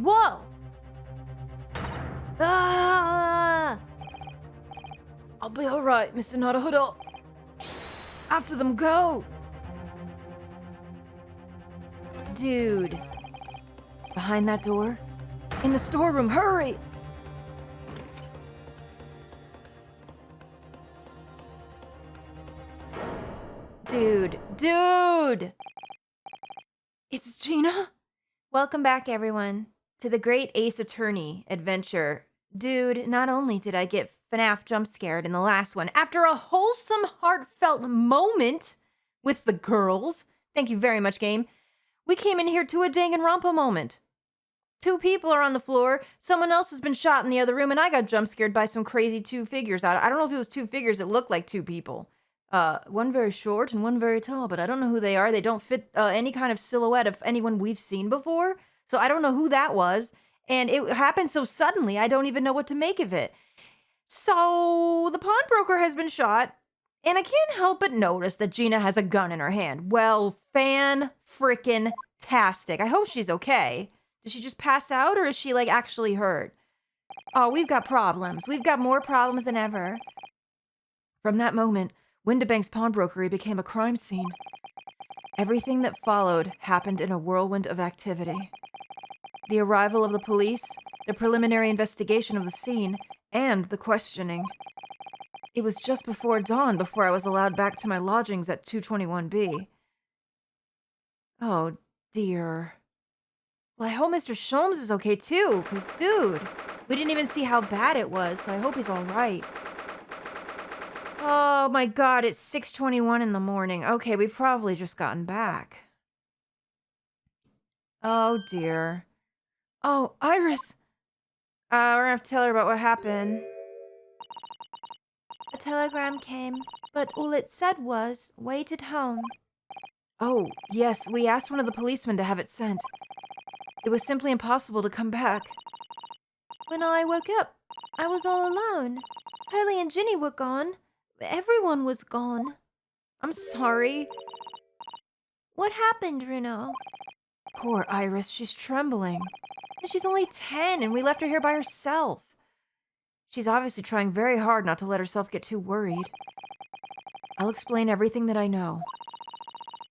Whoa! Ah! I'll be alright, Mr. Naruhodo. After them, go! Dude. Behind that door? In the storeroom, hurry! Dude! It's Gina? Welcome back, everyone, to the Great Ace Attorney adventure. Dude, not only did I get FNAF jump scared in the last one, after a wholesome, heartfelt moment with the girls, thank you very much, game, we came in here to a Danganronpa moment. 2 people are on the floor, someone else has been shot in the other room, and I got jump scared by some crazy 2 figures. I don't know if it was 2 figures that looked like 2 people. One very short and one very tall, but I don't know who they are. They don't fit any kind of silhouette of anyone we've seen before, so I don't know who that was. And it happened so suddenly, I don't even know what to make of it. So, the pawnbroker has been shot, and I can't help but notice that Gina has a gun in her hand. Well, fan-frickin-tastic. I hope she's okay. Did she just pass out, or is she, like, actually hurt? Oh, we've got problems. We've got more problems than ever. From that moment, Windibank's pawnbrokery became a crime scene. Everything that followed happened in a whirlwind of activity. The arrival of the police, the preliminary investigation of the scene, and the questioning. It was just before dawn before I was allowed back to my lodgings at 221B. Oh, dear. Well, I hope Mr. Sholmes is okay, too, because, dude, we didn't even see how bad it was, so I hope he's all right. Oh, my God, it's 6:21 in the morning. Okay, we've probably just gotten back. Oh, dear. Oh, Iris! We're gonna have to tell her about what happened. A telegram came, but all it said was, wait at home. Oh, yes, we asked one of the policemen to have it sent. It was simply impossible to come back. When I woke up, I was all alone. Pearlie and Ginny were gone. Everyone was gone. I'm sorry. What happened, Runo? Poor Iris, she's trembling. And she's only 10, and we left her here by herself. She's obviously trying very hard not to let herself get too worried. I'll explain everything that I know.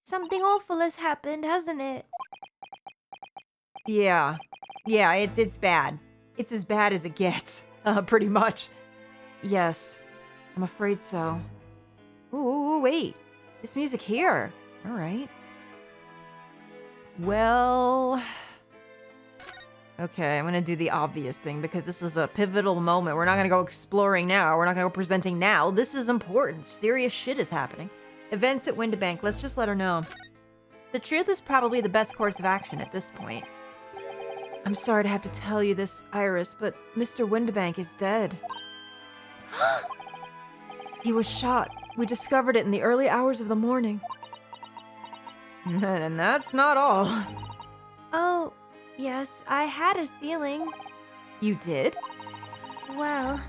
Something awful has happened, hasn't it? Yeah, it's bad. It's as bad as it gets, pretty much. Yes, I'm afraid so. Ooh, wait. This music here. All right. Well... Okay, I'm gonna do the obvious thing because this is a pivotal moment. We're not gonna go exploring now. We're not gonna go presenting now. This is important. Serious shit is happening. Events at Windibank. Let's just let her know. The truth is probably the best course of action at this point. I'm sorry to have to tell you this, Iris, but Mr. Windibank is dead. He was shot. We discovered it in the early hours of the morning. And that's not all. Oh, yes, I had a feeling. You did? Well,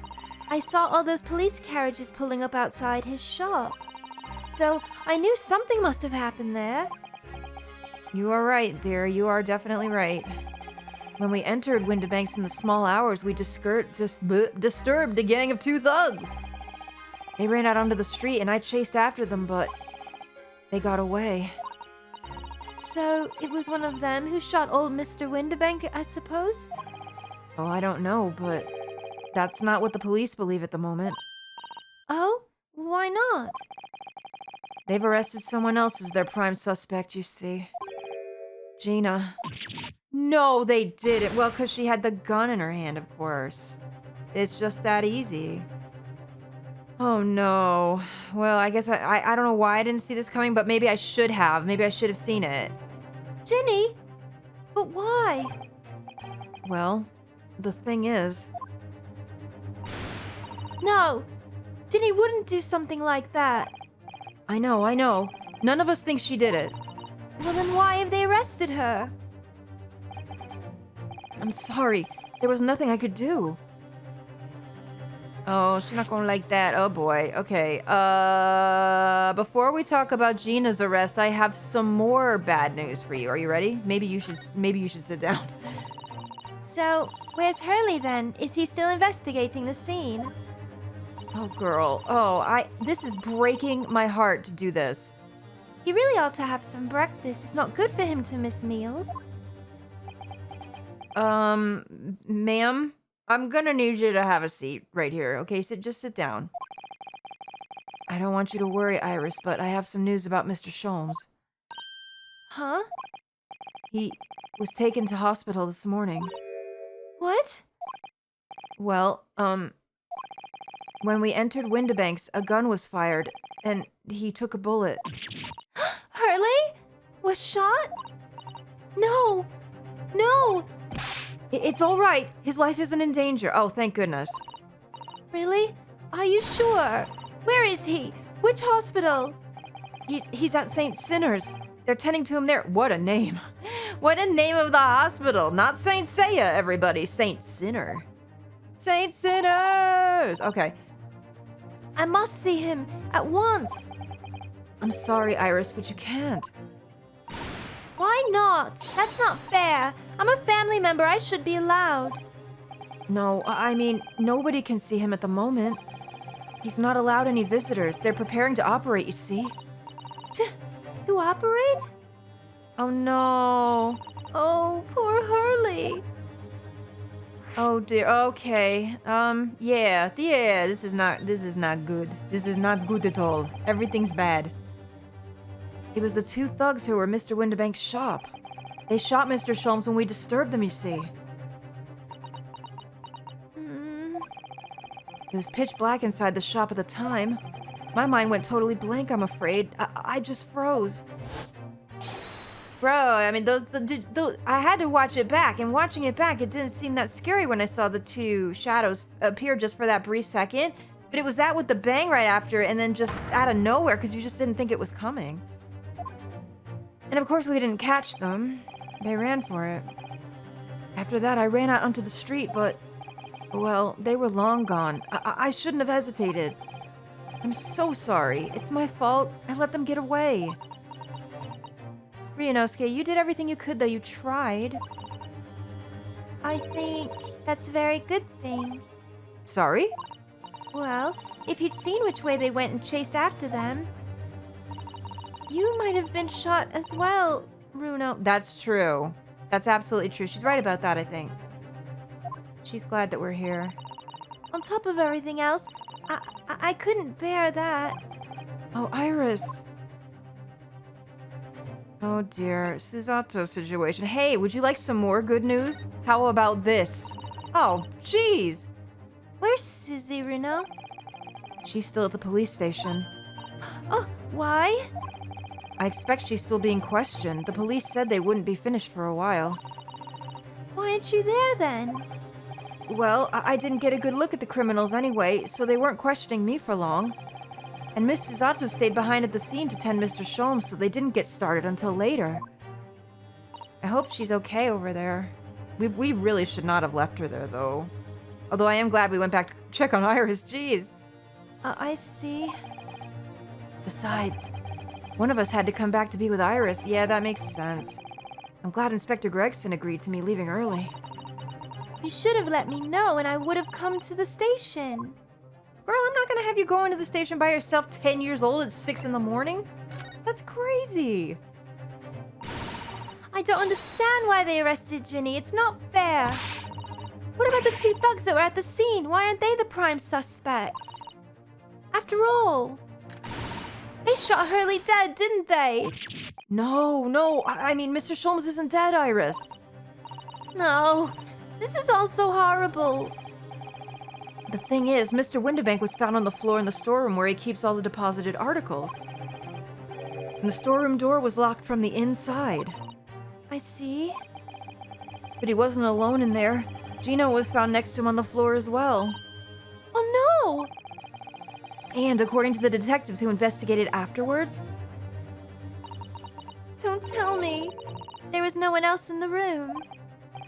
I saw all those police carriages pulling up outside his shop. So I knew something must have happened there. You are right, dear. You are definitely right. When we entered Windibanks in the small hours, we disturbed a gang of 2 thugs. They ran out onto the street and I chased after them, but they got away. So it was one of them who shot old Mr. Windibank, I suppose? Oh, I don't know, but that's not what the police believe at the moment. Oh? Why not? They've arrested someone else as their prime suspect, you see. Gina. No, they didn't. Well, because she had the gun in her hand, of course. It's just that easy. Oh, no. Well, I guess I don't know why I didn't see this coming, but maybe I should have. Maybe I should have seen it. Ginny? But why? Well, the thing is... No! Ginny wouldn't do something like that. I know. None of us think she did it. Well, then why have they arrested her? I'm sorry. There was nothing I could do. Oh, she's not gonna like that. Oh boy. Okay. Before we talk about Gina's arrest, I have some more bad news for you. Are you ready? Maybe you should sit down. So, where's Hurley then? Is he still investigating the scene? Oh, girl. Oh, this is breaking my heart to do this. He really ought to have some breakfast. It's not good for him to miss meals. Ma'am, I'm gonna need you to have a seat right here, okay? Just sit down. I don't want you to worry, Iris, but I have some news about Mr. Sholmes. Huh? He was taken to hospital this morning. What? Well, when we entered Windibanks, a gun was fired, and he took a bullet. Hurley? Was shot? No! No! It's all right. His life isn't in danger. Oh, thank goodness. Really? Are you sure? Where is he? Which hospital? He's at St. Sinner's. They're tending to him there. What a name. What a name of the hospital. Not St. Seiya, everybody. St. Sinner. St. Sinner's. Okay. I must see him at once. I'm sorry, Iris, but you can't. Why not? That's not fair. I'm a family member. I should be allowed. No, I mean, nobody can see him at the moment. He's not allowed any visitors. They're preparing to operate, you see. To operate? Oh, no. Oh, poor Hurley. Oh, dear. Okay. Yeah, this is not good. This is not good at all. Everything's bad. It was the two thugs who were Mr. Windibank's shop. They shot Mr. Sholmes when we disturbed them, you see. It was pitch black inside the shop at the time. My mind went totally blank, I'm afraid. I just froze. Bro, I mean, those I had to watch it back, and watching it back, it didn't seem that scary when I saw the two shadows appear just for that brief second. But it was that with the bang right after, and then just out of nowhere, because you just didn't think it was coming. And of course, we didn't catch them. They ran for it. After that, I ran out onto the street, but, well, they were long gone. I shouldn't have hesitated. I'm so sorry. It's my fault. I let them get away. Ryunosuke, you did everything you could, though. You tried. I think that's a very good thing. Sorry? Well, if you'd seen which way they went and chased after them, you might have been shot as well, Runo. That's true. That's absolutely true. She's right about that, I think. She's glad that we're here. On top of everything else, I couldn't bear that. Oh, Iris. Oh dear, Suzato's situation. Hey, would you like some more good news? How about this? Oh, jeez. Where's Susie, Runo? She's still at the police station. Oh, why? I expect she's still being questioned. The police said they wouldn't be finished for a while. Why aren't you there then? Well, I didn't get a good look at the criminals anyway, so they weren't questioning me for long. And Miss Suzato stayed behind at the scene to tend Mr. Sholmes, so they didn't get started until later. I hope she's okay over there. We really should not have left her there, though. Although I am glad we went back to check on Iris, jeez. I see. Besides, one of us had to come back to be with Iris. Yeah, that makes sense. I'm glad Inspector Gregson agreed to me leaving early. You should have let me know and I would have come to the station. Girl, I'm not gonna have you going to the station by yourself 10 years old at 6 in the morning. That's crazy. I don't understand why they arrested Ginny. It's not fair. What about the two thugs that were at the scene? Why aren't they the prime suspects? After all, they shot Hurley dead, didn't they? No. I mean, Mr. Sholmes isn't dead, Iris. No, this is all so horrible. The thing is, Mr. Windibank was found on the floor in the storeroom where he keeps all the deposited articles. And the storeroom door was locked from the inside. I see. But he wasn't alone in there. Gino was found next to him on the floor as well. Oh no! And according to the detectives who investigated afterwards... Don't tell me. There was no one else in the room.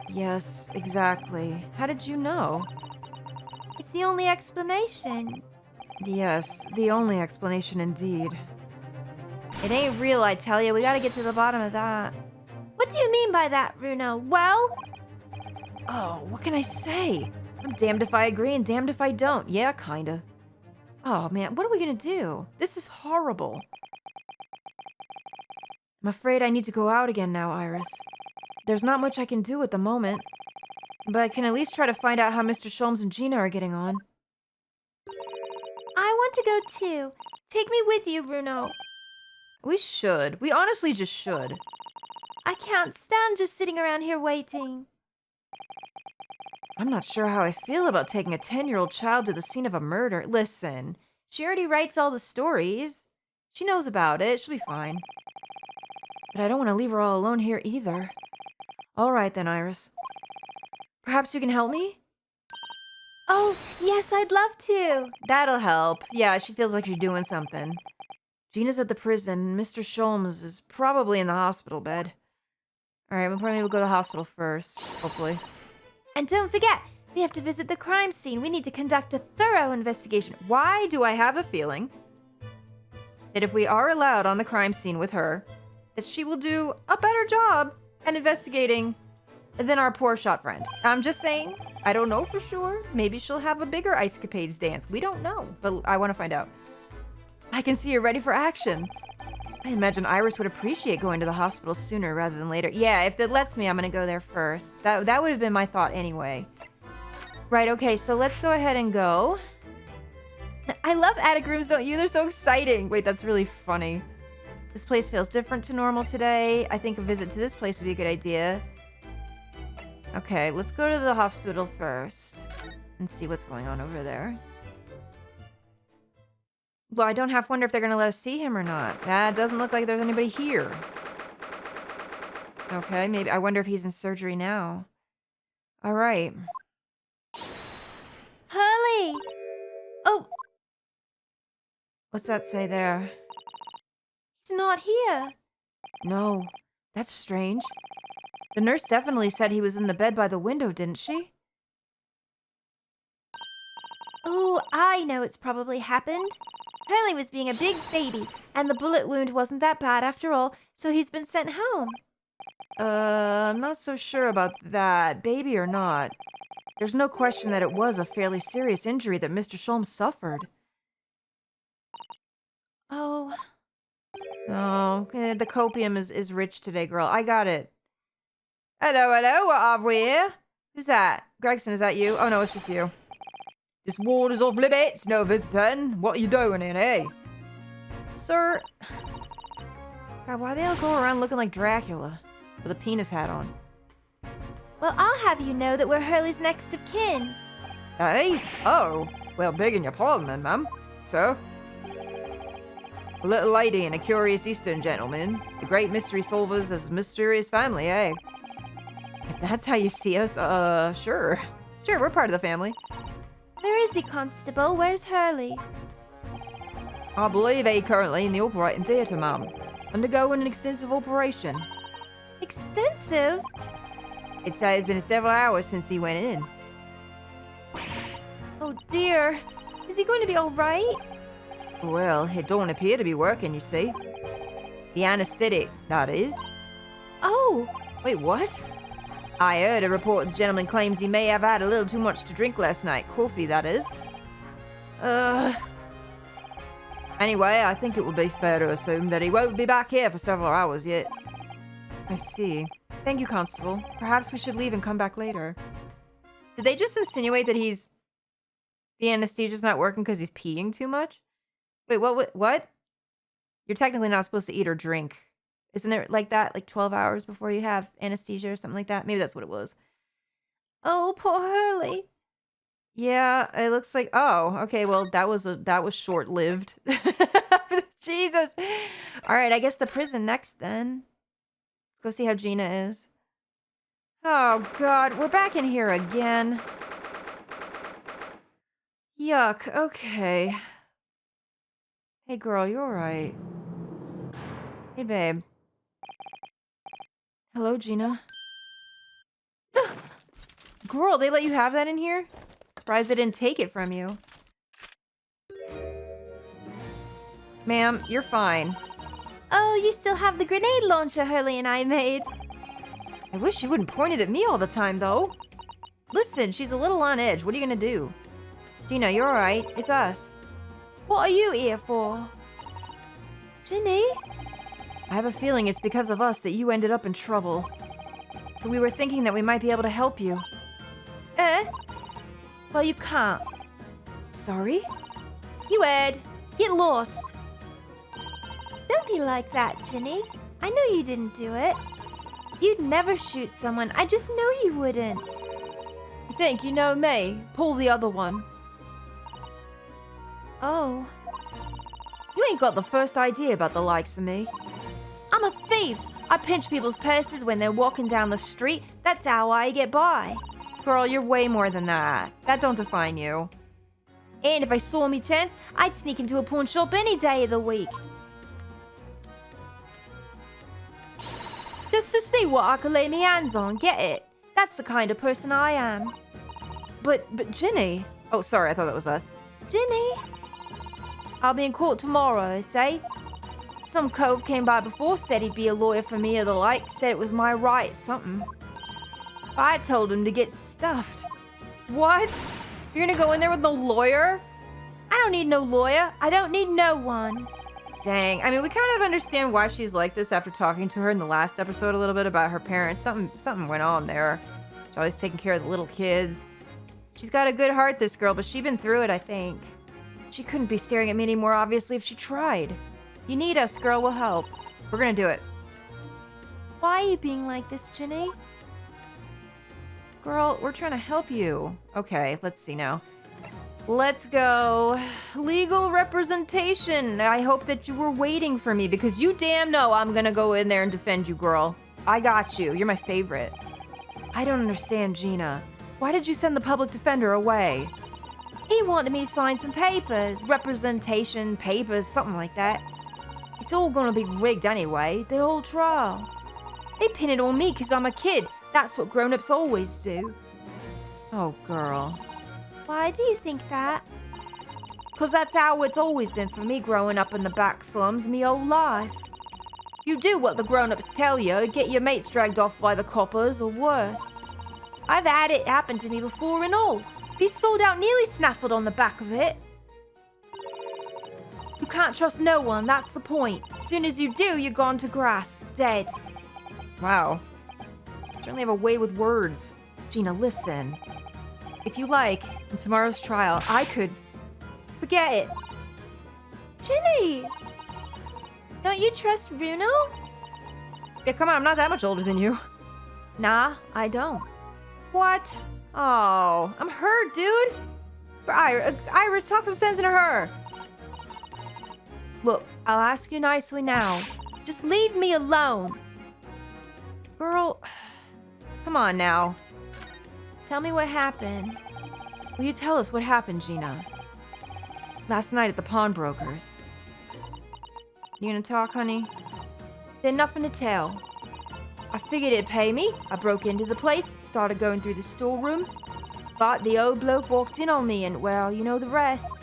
Yes, exactly. How did you know? It's the only explanation. Yes, the only explanation indeed. It ain't real, I tell you. We gotta get to the bottom of that. What do you mean by that, Runo? Well? Oh, what can I say? I'm damned if I agree and damned if I don't. Yeah, kinda. Oh man, what are we gonna do? This is horrible. I'm afraid I need to go out again now, Iris. There's not much I can do at the moment, but I can at least try to find out how Mr. Sholmes and Gina are getting on. I want to go too. Take me with you, Bruno. We should. We honestly just should. I can't stand just sitting around here waiting. I'm not sure how I feel about taking a 10-year-old child to the scene of a murder. Listen, she already writes all the stories. She knows about it. She'll be fine. But I don't want to leave her all alone here either. All right then, Iris. Perhaps you can help me? Oh, yes, I'd love to. That'll help. Yeah, she feels like she's doing something. Gina's at the prison. Mr. Sholmes is probably in the hospital bed. All right, we'll probably go to the hospital first, hopefully. And don't forget, we have to visit the crime scene. We need to conduct a thorough investigation. Why do I have a feeling that if we are allowed on the crime scene with her, that she will do a better job at investigating than our poor shot friend? I'm just saying. I don't know for sure. Maybe she'll have a bigger ice capades dance. We don't know, but I want to find out. I can see you're ready for action. I imagine Iris would appreciate going to the hospital sooner rather than later. Yeah, if that lets me, I'm gonna go there first. That would have been my thought anyway. Right, okay, so let's go ahead and go. I love attic rooms, don't you? They're so exciting. Wait, that's really funny. This place feels different to normal today. I think a visit to this place would be a good idea. Okay, let's go to the hospital first and see what's going on over there. Well, I don't have to wonder if they're going to let us see him or not. That doesn't look like there's anybody here. Okay, maybe. I wonder if he's in surgery now. All right. Hurley! Oh, What's that say there? he's not here. No, that's strange. The nurse definitely said he was in the bed by the window, didn't she? Oh, I know it's probably happened. Hurley was being a big baby, and the bullet wound wasn't that bad after all, so he's been sent home. I'm not so sure about that, baby or not. There's no question that it was a fairly serious injury that Mr. Sholmes suffered. Oh, Oh, the copium is rich today, girl. I got it. Hello, hello, what have we here? Who's that? Gregson, is that you? Oh, no, it's just you. This ward is off limits, no visiting. What are you doing in here? Sir... God, why they all go around looking like Dracula? With a penis hat on. well, I'll have you know that we're Hurley's next of kin. Hey? Oh, well, begging your pardon, then, ma'am. So? A little lady and a curious Eastern gentleman. The great mystery solvers as a mysterious family, eh? If that's how you see us, sure. Sure, we're part of the family. Where is he, Constable? Where's Hurley? I believe he currently in the operating theatre, ma'am. Undergoing an extensive operation. Extensive? It says it's been several hours since he went in. Oh dear. Is he going to be all right? Well, it don't appear to be working, you see. The anesthetic, that is. Oh, Wait, what? I heard a report the gentleman claims he may have had a little too much to drink last night. Coffee, that is. Anyway, I think it would be fair to assume that he won't be back here for several hours yet. I see. Thank you, Constable. Perhaps we should leave and come back later. Did they just insinuate that the anesthesia's not working because he's peeing too much? Wait, what? You're technically not supposed to eat or drink. Isn't it like that? Like 12 hours before you have anesthesia or something like that? Maybe that's what it was. oh, poor Hurley. Yeah, it looks like... Oh, okay, well, that was short-lived. Jesus. All right, I guess the prison next, then. Let's go see how Gina is. Oh, God, we're back in here again. Yuck, okay. Hey, girl, you all right? Hey, babe. Hello, Gina. Girl, they let you have that in here? Surprised they didn't take it from you. Ma'am, you're fine. Oh, you still have the grenade launcher Hurley and I made. I wish you wouldn't point it at me all the time, though. Listen, she's a little on edge. What are you gonna do? Gina, you're alright. It's us. What are you here for? Ginny? I have a feeling it's because of us that you ended up in trouble. So we were thinking that we might be able to help you. Eh? Well, you can't. Sorry? You Ed, get lost. Don't be like that, Ginny. I know you didn't do it. You'd never shoot someone. I just know you wouldn't. You think you know me? Pull the other one. Oh. You ain't got the first idea about the likes of me. I'm a thief. I pinch people's purses when they're walking down the street. That's how I get by. Girl, you're way more than that. That don't define you. And if I saw me chance, I'd sneak into a pawn shop any day of the week. Just to see what I could lay me hands on, get it? That's the kind of person I am. But Ginny... Oh, sorry, I thought that was us. Ginny? I'll be in court tomorrow, they say. Some cove came by before, said he'd be a lawyer for me or the like, said it was my right, something. I told him to get stuffed. What? You're gonna go in there with no lawyer? I don't need no lawyer. I don't need no one. Dang. I mean, we kind of understand why she's like this after talking to her in the last episode a little bit about her parents. Something went on there. She's always taking care of the little kids. She's got a good heart, this girl, but she's been through it, I think. She couldn't be staring at me anymore, obviously, if she tried. You need us, girl. We'll help. We're gonna do it. Why are you being like this, Ginny? Girl, we're trying to help you. Okay, let's see now. Let's go. Legal representation. I hope that you were waiting for me because you damn know I'm gonna go in there and defend you, girl. I got you. You're my favorite. I don't understand, Gina. Why did you send the public defender away? He wanted me to sign some papers. Representation papers, something like that. It's all gonna be rigged anyway, the whole trial. They pin it on me because I'm a kid. That's what grown-ups always do. Oh, girl. Why do you think that? Because that's how it's always been for me growing up in the back slums me whole life. You do what the grown-ups tell you, get your mates dragged off by the coppers or worse. I've had it happen to me before and all. Be sold out nearly snaffled on the back of it. You can't trust no one, that's the point. As soon as you do, you're gone to grass, dead. Wow. Certainly have a way with words. Gina, listen. If you like, in tomorrow's trial, I could... Forget it. Ginny! Don't you trust Bruno? Yeah, come on, I'm not that much older than you. Nah, I don't. What? Oh, I'm hurt, dude. Iris, talk some sense into her. Look, I'll ask you nicely now. Just leave me alone. Girl, come on now. Tell me what happened. Will you tell us what happened, Gina? Last night at the pawnbrokers. You gonna talk, honey? There's nothing to tell. I figured it'd pay me. I broke into the place, started going through the storeroom. But the old bloke walked in on me and, well, you know the rest.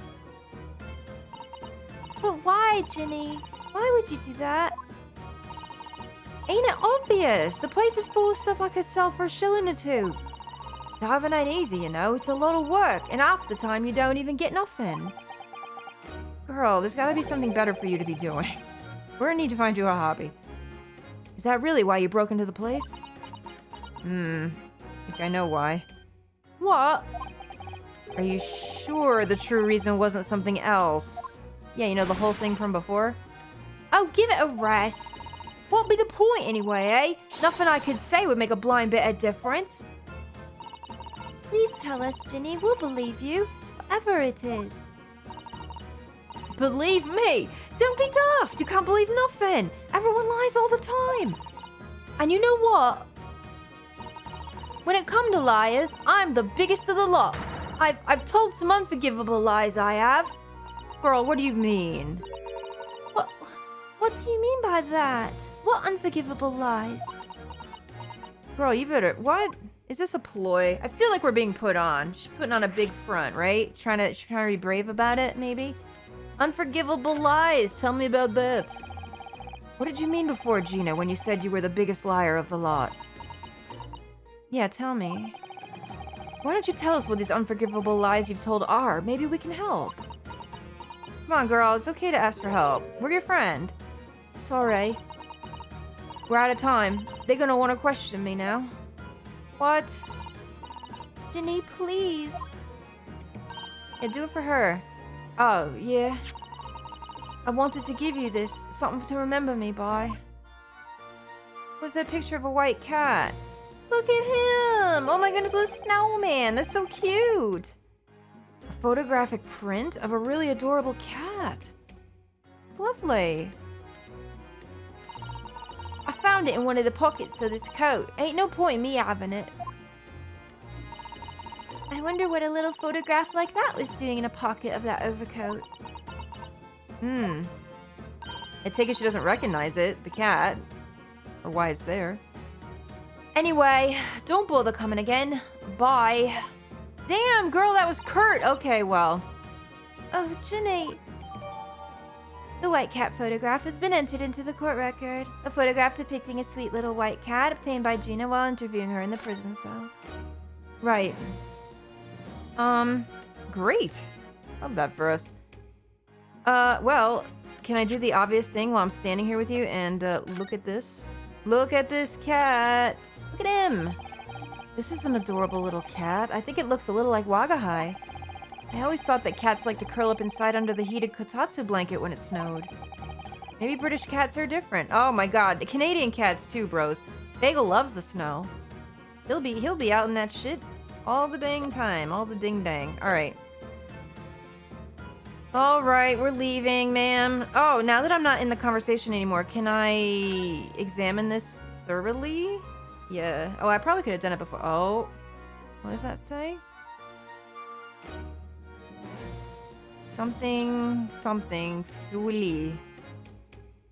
But why, Ginny? Why would you do that? Ain't it obvious? The place is full of stuff I could sell for $1 or $2. Diving ain't easy, you know. It's a lot of work, and half the time you don't even get nothing. Girl, there's gotta be something better for you to be doing. We're gonna need to find you a hobby. Is that really why you broke into the place? I think I know why. What? Are you sure the true reason wasn't something else? Yeah, you know, the whole thing from before? Oh, give it a rest. What'd be the point anyway, eh? Nothing I could say would make a blind bit of difference. Please tell us, Ginny. We'll believe you, whatever it is. Believe me! Don't be daft! You can't believe nothing! Everyone lies all the time! And you know what? When it come to liars, I'm the biggest of the lot. I've told some unforgivable lies, I have. Girl, what do you mean? What do you mean by that? What unforgivable lies? Girl, you better... What? Is this a ploy? I feel like we're being put on. She's putting on a big front, right? She's trying to be brave about it, maybe? Unforgivable lies. Tell me about that. What did you mean before, Gina, when you said you were the biggest liar of the lot? Yeah, tell me. Why don't you tell us what these unforgivable lies you've told are? Maybe we can help. Come on, girl. It's okay to ask for help. We're your friend. Sorry. We're out of time. They're gonna want to question me now. What? Ginny, please. Yeah, do it for her. Oh, yeah. I wanted to give you this. Something to remember me by. What's that picture of a white cat? Look at him! Oh my goodness, what a snowman! That's so cute! A photographic print of a really adorable cat. It's lovely. I found it in one of the pockets of this coat. Ain't no point me having it. I wonder what a little photograph like that was doing in a pocket of that overcoat. I take it she doesn't recognize it, the cat. Or why it's there. Anyway, don't bother coming again. Bye. Damn, girl, that was curt. Okay, well. Oh, Ginny. The white cat photograph has been entered into the court record. A photograph depicting a sweet little white cat obtained by Gina while interviewing her in the prison cell. Right. Great. Love that for us. Well, can I do the obvious thing while I'm standing here with you and, look at this? Look at this cat. Look at him. This is an adorable little cat. I think it looks a little like Wagahai. I always thought that cats like to curl up inside under the heated kotatsu blanket when it snowed. Maybe British cats are different. Oh my god, Canadian cats too, bros. Bagel loves the snow. He'll be out in that shit all the dang time, all the ding dang. Alright. Alright, we're leaving, ma'am. Oh, now that I'm not in the conversation anymore, can I examine this thoroughly? Yeah. Oh, I probably could have done it before. Oh. What does that say? Something, fully.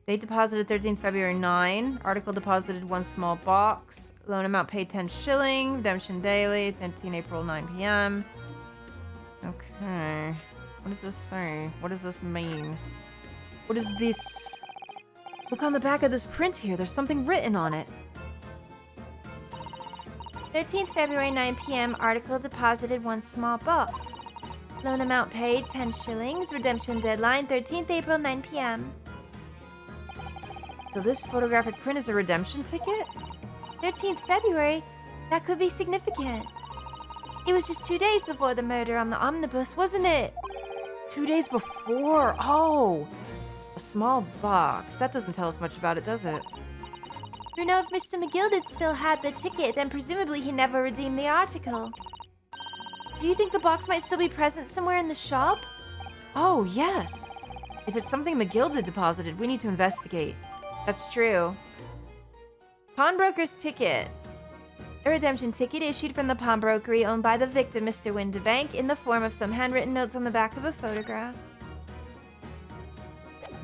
Date deposited 13th February 9. Article deposited 1 small box. Loan amount paid 10 shilling. Redemption daily, 13 April 9 p.m. Okay. What does this say? What does this mean? What is this? Look on the back of this print here. There's something written on it. 13th February 9 p.m. Article deposited 1 small box. Loan amount paid 10 shillings. Redemption deadline 13th April 9 p.m. So this photographic print is a redemption ticket? 13th February? That could be significant. It was just 2 days before the murder on the omnibus, wasn't it? 2 days before? Oh! A small box. That doesn't tell us much about it, does it? You know, if Mr. McGilded still had the ticket, then presumably he never redeemed the article. Do you think the box might still be present somewhere in the shop? Oh, yes! If it's something McGilded deposited, we need to investigate. That's true. Pawnbroker's ticket. A redemption ticket issued from the pawnbrokery owned by the victim, Mr. Windibank, in the form of some handwritten notes on the back of a photograph.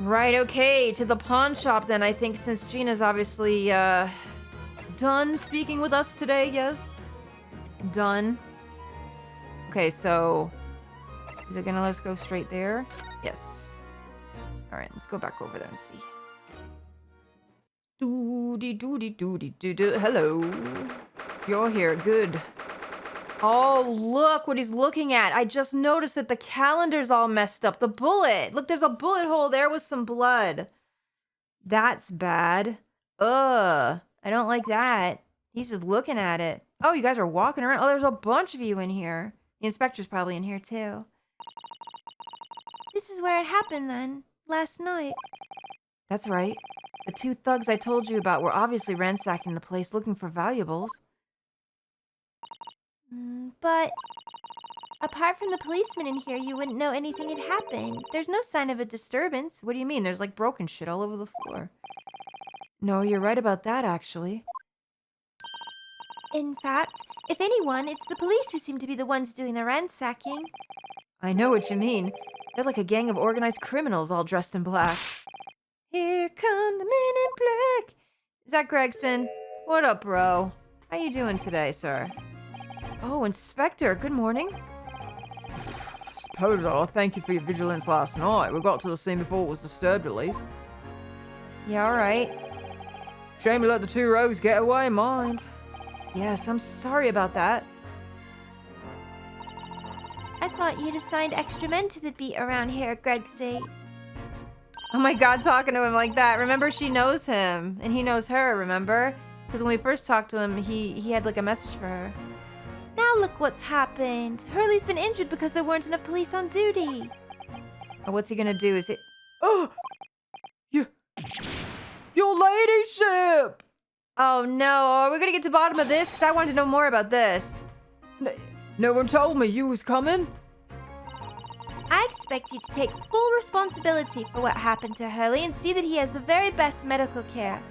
Right, okay, to the pawn shop then, I think, since Gina's obviously, done speaking with us today, yes? Done. Okay, so, is it gonna let us go straight there? Yes. Alright, let's go back over there and see. Doody-doody-doody-doo-doo. Hello. You're here, good. Oh, look what he's looking at. I just noticed that the calendar's all messed up. The bullet. Look, there's a bullet hole there with some blood. That's bad. Ugh. I don't like that. He's just looking at it. Oh, you guys are walking around. Oh, there's a bunch of you in here. The inspector's probably in here, too. This is where it happened, then. Last night. That's right. The 2 thugs I told you about were obviously ransacking the place looking for valuables. But apart from the policeman in here, you wouldn't know anything had happened. There's no sign of a disturbance. What do you mean? There's like broken shit all over the floor. No, you're right about that, actually. In fact, if anyone, it's the police who seem to be the ones doing the ransacking. I know what you mean. They're like a gang of organized criminals all dressed in black. Here come the men in black. Is that Gregson? What up, bro? How you doing today, sir? Oh, Inspector, good morning. Suppose I'll thank you for your vigilance last night. We got to the scene before it was disturbed, at least. Yeah, alright. Shame to let the 2 rogues get away, mind. Yes, I'm sorry about that. I thought you'd assigned extra men to the beat around here, Gregsy. Oh my god, talking to him like that. Remember, she knows him. And he knows her, remember? Because when we first talked to him, he had like a message for her. Now look what's happened. Hurley's been injured because there weren't enough police on duty. And what's he gonna do? Is it... Oh! Your ladyship! Oh no, are we gonna get to the bottom of this? Because I want to know more about this. No one told me you was coming. I expect you to take full responsibility for what happened to Hurley and see that he has the very best medical care.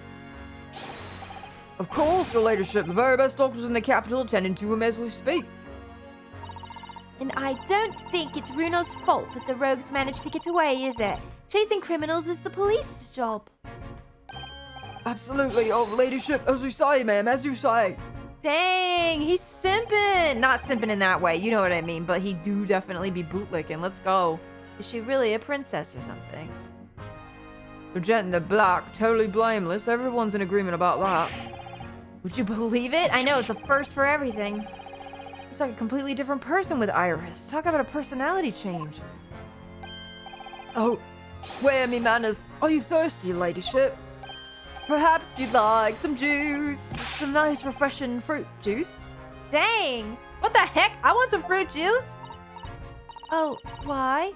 Of course, your ladyship. The very best doctors in the capital attending to him as we speak. And I don't think it's Runo's fault that the rogues managed to get away, is it? Chasing criminals is the police's job. Absolutely, your ladyship. As you say, ma'am, as you say. Dang, he's simping. Not simping in that way, you know what I mean, but he do definitely be bootlicking. Let's go. Is she really a princess or something? The gent in the black, totally blameless. Everyone's in agreement about that. Would you believe it? I know, it's a first for everything. It's like a completely different person with Iris. Talk about a personality change. Oh, where me manners? Are you thirsty, your ladyship? Perhaps you'd like some juice. Some nice, refreshing fruit juice. Dang! What the heck? I want some fruit juice! Oh, why?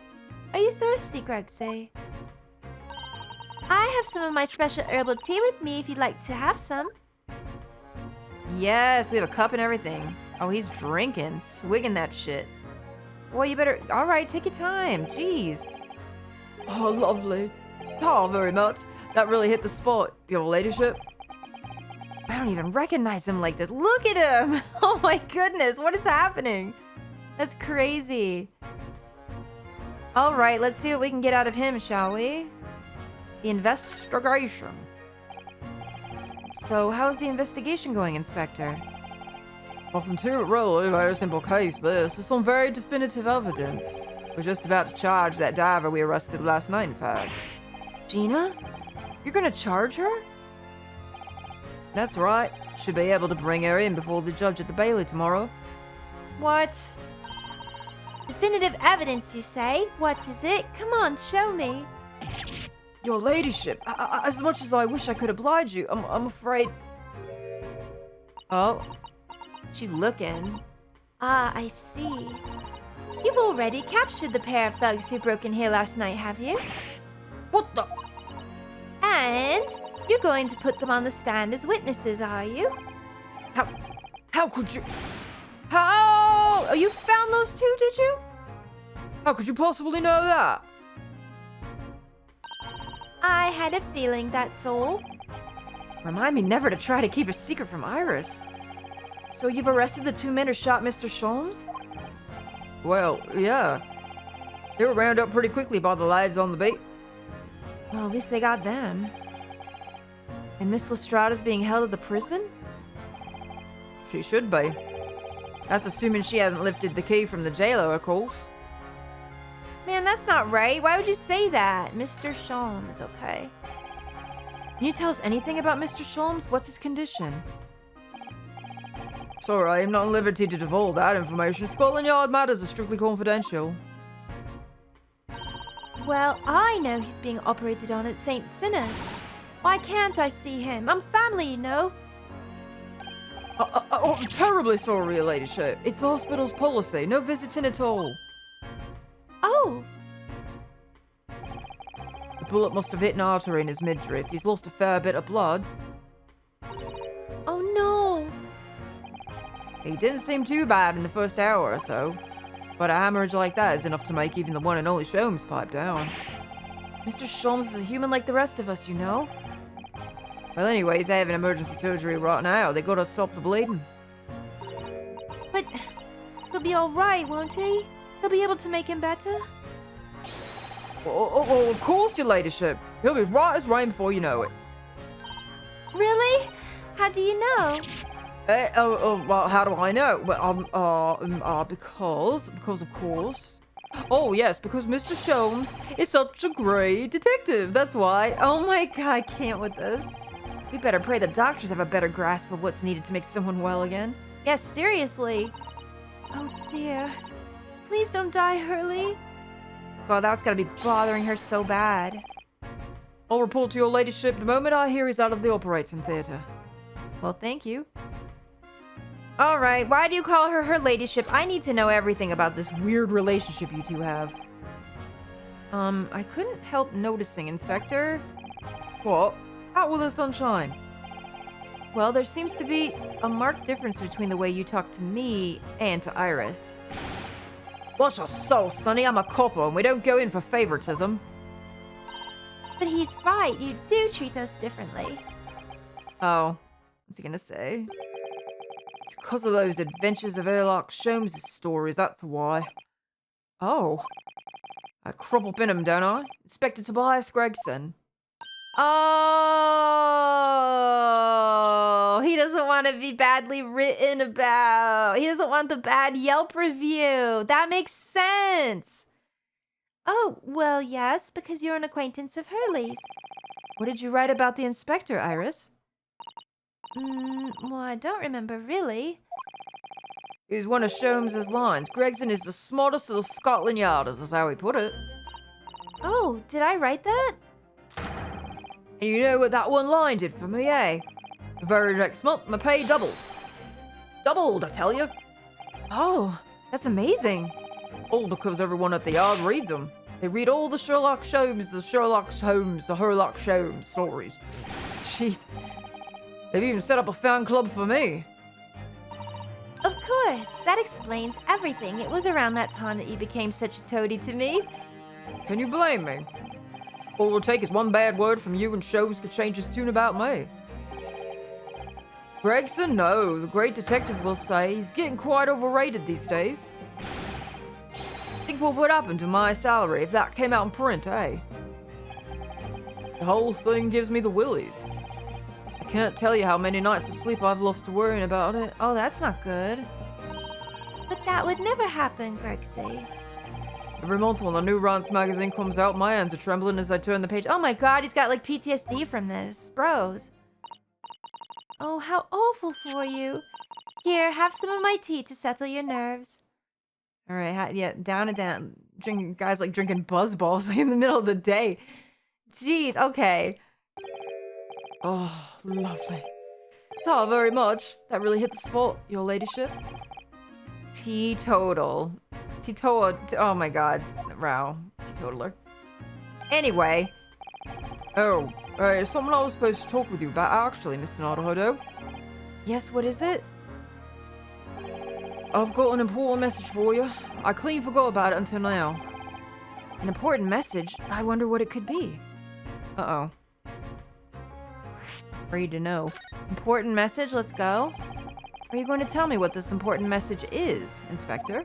Are you thirsty, Gregsy? I have some of my special herbal tea with me if you'd like to have some. Yes, we have a cup and everything. Oh, he's drinking, swigging that shit. Well, you better... Alright, take your time. Jeez. Oh, lovely. Oh, very much. That really hit the spot, your ladyship. I don't even recognize him like this. Look at him! Oh my goodness, what is happening? That's crazy. Alright, let's see what we can get out of him, shall we? The investigation. So, how's the investigation going, Inspector? Nothing to it, really. Very simple case, this. There's some very definitive evidence. We're just about to charge that diver we arrested last night, in fact. Gina? You're gonna charge her? That's right. Should be able to bring her in before the judge at the Bailey tomorrow. What? Definitive evidence, you say? What is it? Come on, show me. Your ladyship, as much as I wish I could oblige you, I'm afraid... Oh. She's looking. Ah, I see. You've already captured the pair of thugs who broke in here last night, have you? What the... And you're going to put them on the stand as witnesses, are you? How could you... How? Oh, you found those two, did you? How could you possibly know that? I had a feeling, that's all. Remind me never to try to keep a secret from Iris. So you've arrested the two men who shot Mr. Sholmes? Well, yeah. They were rounded up pretty quickly by the lads on the beat. Well, at least they got them. And Miss Lestrada's being held at the prison? She should be. That's assuming she hasn't lifted the key from the jailer, of course. Man, that's not right. Why would you say that? Mr. Sholmes, okay. Can you tell us anything about Mr. Sholmes? What's his condition? Sorry, I'm not at liberty to divulge that information. Scotland Yard matters are strictly confidential. Well, I know he's being operated on at St. Sinner's. Why can't I see him? I'm family, you know. I'm terribly sorry, your ladyship. It's the hospital's policy. No visiting at all. Oh. The bullet must have hit an artery in his midriff. He's lost a fair bit of blood. Oh, no. He didn't seem too bad in the first hour or so. But a hemorrhage like that is enough to make even the one and only Sholmes pipe down. Mr. Sholmes is a human like the rest of us, you know? Well, anyways, they have an emergency surgery right now. They gotta stop the bleeding. But he'll be all right, won't he? They'll be able to make him better? Oh, of course, your ladyship. He'll be right as rain before you know it. Really? How do you know? Well, how do I know? Well, because of course. Oh, yes, because Mr. Sholmes is such a great detective. That's why. Oh my god, I can't with this. We better pray the doctors have a better grasp of what's needed to make someone well again. Yes, seriously. Oh, dear. please don't die, Hurley. God, that's gotta be bothering her so bad. I'll report to your ladyship the moment I hear he's out of the operating theatre. Well, thank you. Alright, why do you call her her ladyship? I need to know everything about this weird relationship you two have. I couldn't help noticing, Inspector. What? Out with the sunshine. Well, there seems to be a marked difference between the way you talk to me and to Iris. Watch your soul, Sonny. I'm a copper and we don't go in for favoritism. But he's right, you do treat us differently. Oh, what's he gonna say? It's because of those Adventures of Sherlock Holmes stories, that's why. Oh. I crop up in 'em, don't I? Inspector Tobias Gregson. Oh, he doesn't want to be badly written about. He doesn't want the bad Yelp review. That makes sense. Oh, well, yes, because you're an acquaintance of Hurley's. What did you write about the inspector, Iris? Well, I don't remember really. It was one of Sholmes's lines. Gregson is the smartest of the Scotland Yarders, is how he put it. Oh, did I write that? And you know what that one line did for me, eh? The very next month, my pay doubled. Doubled, I tell you. Oh, that's amazing. All because everyone at the yard reads them. They read all the Sherlock Holmes, the Sherlock Holmes stories. Jeez. They've even set up a fan club for me. Of course, that explains everything. It was around that time that you became such a toady to me. Can you blame me? All it'll take is one bad word from you and Sholmes could change his tune about me. Gregson, no, the great detective will say he's getting quite overrated these days. Think what would happen to my salary if that came out in print, eh? The whole thing gives me the willies. I can't tell you how many nights of sleep I've lost to worrying about it. Oh, that's not good. But that would never happen, Gregsy. Every month when the new Rance magazine comes out, my hands are trembling as I turn the page. Oh my god, he's got like PTSD from this. Bros. Oh, how awful for you. Here, have some of my tea to settle your nerves. All right, yeah, down and down. Drinking, guys like drinking buzz balls in the middle of the day. Jeez, okay. Oh, lovely. Oh, very much. That really hit the spot, your ladyship. Teetotal. Oh my god. Row. Teetotaler. Anyway. Oh, something I was supposed to talk with you about, actually, Mr. Naruhodo. Yes, what is it? I've got an important message for you. I clean forgot about it until now. An important message? I wonder what it could be. Uh-oh. Ready to know. Important message? Let's go. Are you going to tell me what this important message is, Inspector?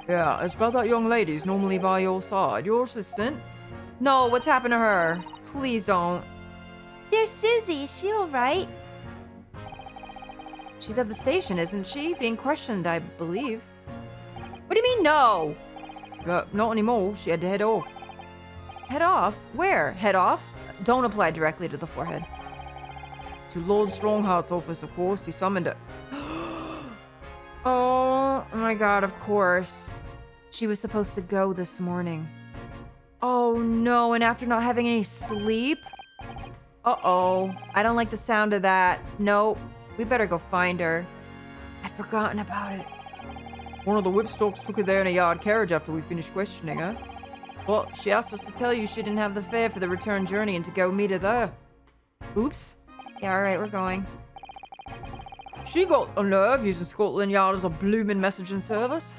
Yeah, it's about that young lady who's normally by your side. Your assistant. No, what's happened to her? Please don't. There's Susie. Is she alright? She's at the station, isn't she? Being questioned, I believe. What do you mean, no? Not anymore. She had to head off. Head off? Where? Head off? Don't apply directly to the forehead. To Lord Strongheart's office, of course. He summoned it. Oh my god, of course. She was supposed to go this morning. Oh no, and after not having any sleep? Uh-oh. I don't like the sound of that. Nope. We better go find her. I've forgotten about it. One of the whipstocks took her there in a yard carriage after we finished questioning her. Well, she asked us to tell you she didn't have the fare for the return journey and to go meet her there. Oops. Yeah, alright, we're going. She got a nerve using Scotland Yard as a bloomin' messaging service.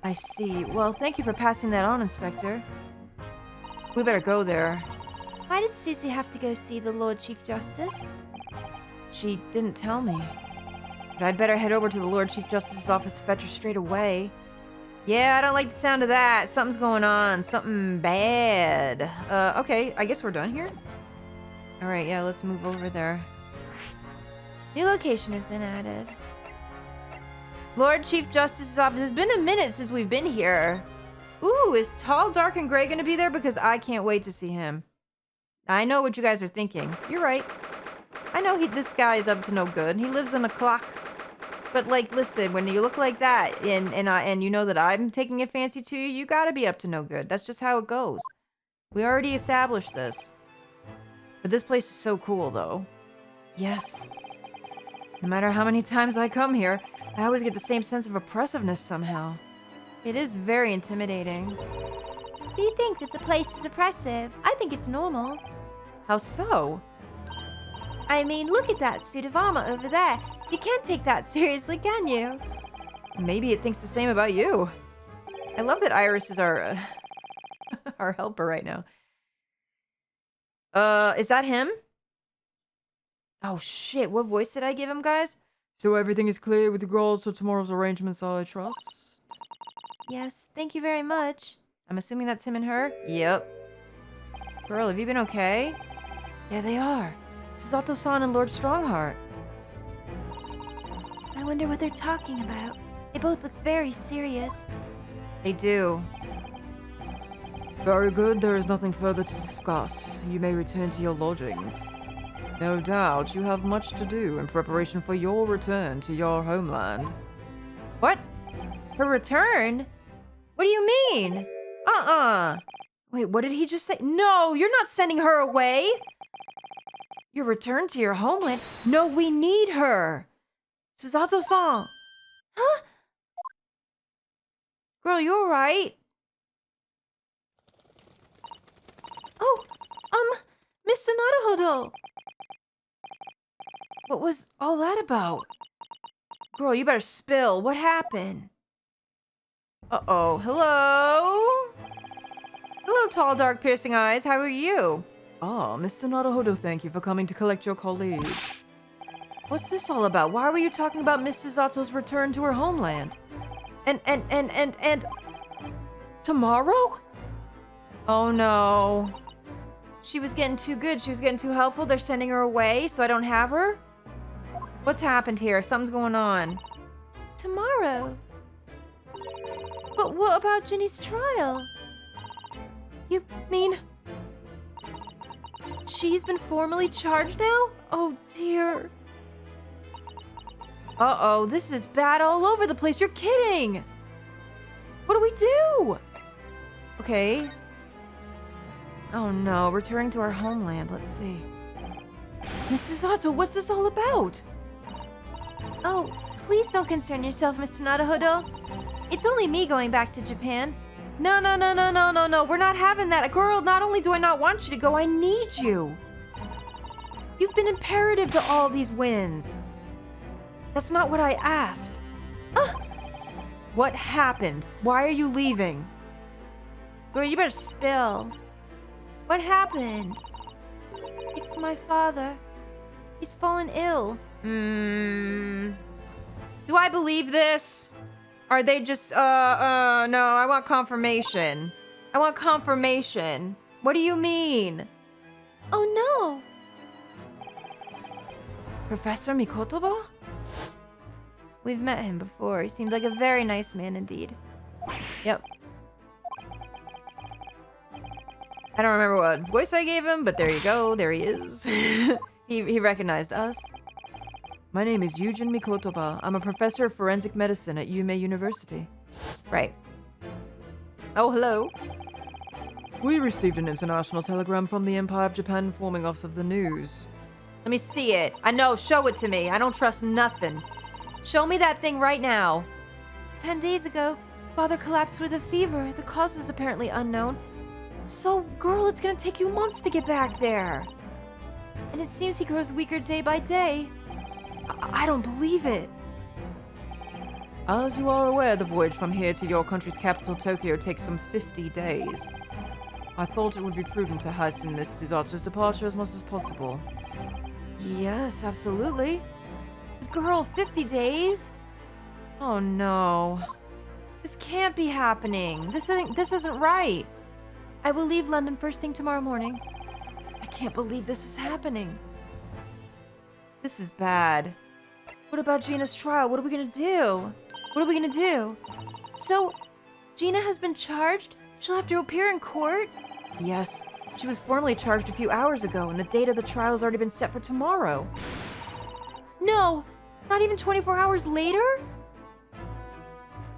I see. Well, thank you for passing that on, Inspector. We better go there. Why did Susie have to go see the Lord Chief Justice? She didn't tell me. But I'd better head over to the Lord Chief Justice's office to fetch her straight away. Yeah, I don't like the sound of that. Something's going on. Something bad. Okay, I guess we're done here. Alright, yeah, let's move over there. New location has been added. Lord Chief Justice's office. It's been a minute since we've been here. Ooh, is Tall, Dark, and Gray gonna be there? Because I can't wait to see him. I know what you guys are thinking. You're right. I know this guy is up to no good. He lives in a clock. But, like, listen, when you look like that and you know that I'm taking a fancy to you, you gotta be up to no good. That's just how it goes. We already established this. But this place is so cool, though. Yes. No matter how many times I come here, I always get the same sense of oppressiveness somehow. It is very intimidating. Do you think that the place is oppressive? I think it's normal. How so? I mean, look at that suit of armor over there. You can't take that seriously, can you? Maybe it thinks the same about you. I love that Iris is our our helper right now. Is that him? Oh shit, what voice did I give him, guys? So everything is clear with regards to tomorrow's arrangements, I trust? Yes, thank you very much. I'm assuming that's him and her? Yep. Girl, have you been okay? Yeah, they are. Susato-san and Lord Strongheart. I wonder what they're talking about. They both look very serious. They do. Very good, there is nothing further to discuss. You may return to your lodgings. No doubt you have much to do in preparation for your return to your homeland. What? Her return? What do you mean? Wait, what did he just say? No, you're not sending her away! Your return to your homeland? No, we need her! Susato-san! Huh? Girl, you alright? Oh, Mr. Naruhodo! What was all that about? Girl, you better spill. What happened? Uh-oh. Hello? Hello, tall, dark, piercing eyes. How are you? Ah, Mr. Naruhodo, thank you for coming to collect your colleague. What's this all about? Why were you talking about Miss Susato's return to her homeland? And... Tomorrow? Oh, no. She was getting too good. She was getting too helpful. They're sending her away, so I don't have her? What's happened here? Something's going on. Tomorrow. But what about Ginny's trial? You mean... she's been formally charged now? Oh, dear. Uh-oh, this is bad all over the place. You're kidding! What do we do? Okay. Oh no, returning to our homeland. Let's see. Mrs. Otto, what's this all about? Oh, please don't concern yourself, Mr. Naruhodo. It's only me going back to Japan. No. We're not having that. Girl, not only do I not want you to go, I need you. You've been imperative to all these wins. That's not what I asked. What happened? Why are you leaving? Girl, you better spill. What happened? It's my father. He's fallen ill. Do I believe this? Are they just, no, I want confirmation. I want confirmation. What do you mean? Oh no! Professor Mikotoba? We've met him before. He seems like a very nice man indeed. Yep. I don't remember what voice I gave him, but there you go. There he is. he recognized us. My name is Yujin Mikotoba. I'm a professor of forensic medicine at Yume University. Right. Oh, hello. We received an international telegram from the Empire of Japan informing us of the news. Let me see it. I know, show it to me. I don't trust nothing. Show me that thing right now. 10 days ago, father collapsed with a fever. The cause is apparently unknown. So, girl, it's gonna take you months to get back there. And it seems he grows weaker day by day. I don't believe it. As you are aware, the voyage from here to your country's capital, Tokyo, takes some 50 days. I thought it would be prudent to hasten Miss Susato's departure as much as possible. Yes, absolutely. But girl, 50 days? Oh no. This can't be happening. This isn't right. I will leave London first thing tomorrow morning. I can't believe this is happening. This is bad. What about Gina's trial? What are we gonna do? What are we gonna do? So, Gina has been charged? She'll have to appear in court? Yes. She was formally charged a few hours ago, and the date of the trial has already been set for tomorrow. No! Not even 24 hours later?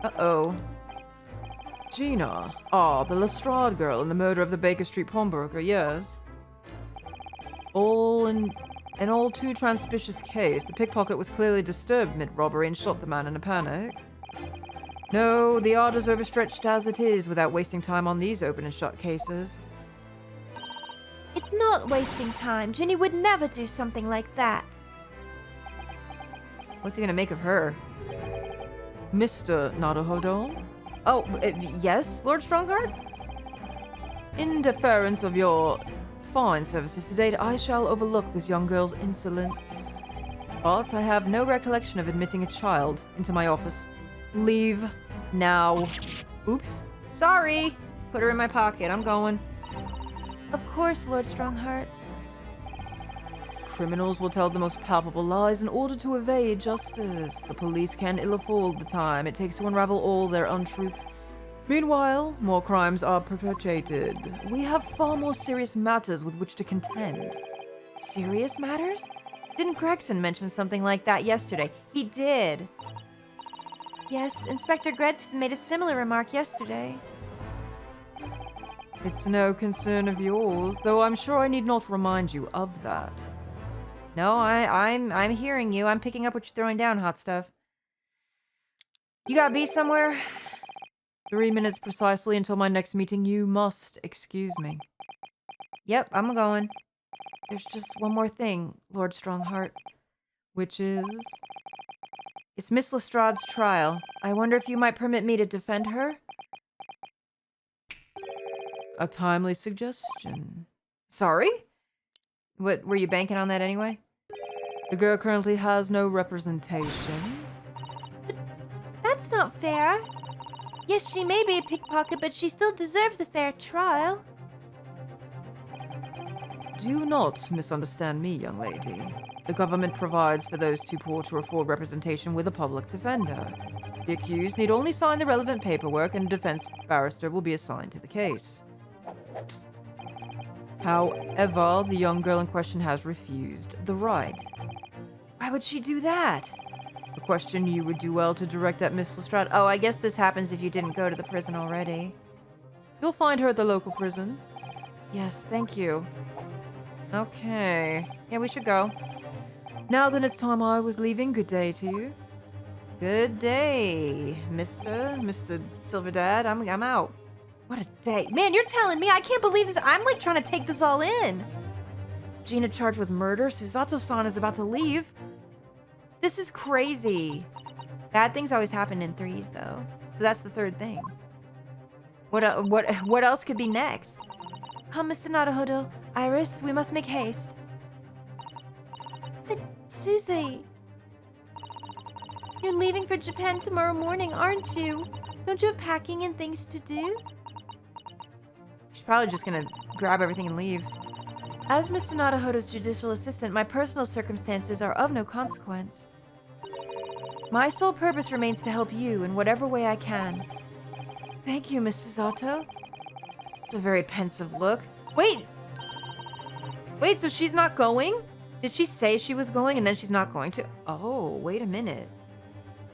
Uh-oh. Gina. Ah, the Lestrade girl in the murder of the Baker Street pawnbroker, yes. An all too transpicious case. The pickpocket was clearly disturbed mid-robbery and shot the man in a panic. No, the art is overstretched as it is without wasting time on these open and shut cases. It's not wasting time. Ginny would never do something like that. What's he gonna make of her? Mr. Naruhodo? Oh, yes, Lord Strongheart? In deference of your fine services to date, I shall overlook this young girl's insolence. But I have no recollection of admitting a child into my office. Leave now. Oops. Sorry. Put her in my pocket. I'm going. Of course, Lord Strongheart. Criminals will tell the most palpable lies in order to evade justice. The police can ill afford the time it takes to unravel all their untruths. Meanwhile, more crimes are perpetrated. We have far more serious matters with which to contend. Serious matters? Didn't Gregson mention something like that yesterday? He did. Yes, Inspector Gregson made a similar remark yesterday. It's no concern of yours, though I'm sure I need not remind you of that. No, I'm hearing you. I'm picking up what you're throwing down, hot stuff. You gotta be somewhere? 3 minutes precisely until my next meeting. You must excuse me. Yep, I'm going. There's just one more thing, Lord Strongheart. Which is? It's Miss Lestrade's trial. I wonder if you might permit me to defend her? A timely suggestion. Sorry? What, were you banking on that anyway? The girl currently has no representation. That's not fair. Yes, she may be a pickpocket, but she still deserves a fair trial. Do not misunderstand me, young lady. The government provides for those too poor to afford representation with a public defender. The accused need only sign the relevant paperwork and a defense barrister will be assigned to the case. However, the young girl in question has refused the right. Why would she do that? A question you would do well to direct at Miss Lestrade. Oh, I guess this happens if you didn't go to the prison already. You'll find her at the local prison. Yes, thank you. Okay. Yeah, we should go. Now then, it's time I was leaving. Good day to you. Good day, Mr. Silver Dad. I'm out. What a day. Man, you're telling me I can't believe this. I'm like trying to take this all in. Gina charged with murder. Susato-san is about to leave. This is crazy. Bad things always happen in threes, though. So that's the third thing. What else could be next? Come, Mr. Naruhodo. Iris, we must make haste. But, Susie... You're leaving for Japan tomorrow morning, aren't you? Don't you have packing and things to do? She's probably just gonna grab everything and leave. As Mr. Naruhodo's judicial assistant, my personal circumstances are of no consequence. My sole purpose remains to help you in whatever way I can. Thank you, Mrs. Otto. It's a very pensive look. Wait, so she's not going? Did she say she was going and then she's not going to? Oh, wait a minute.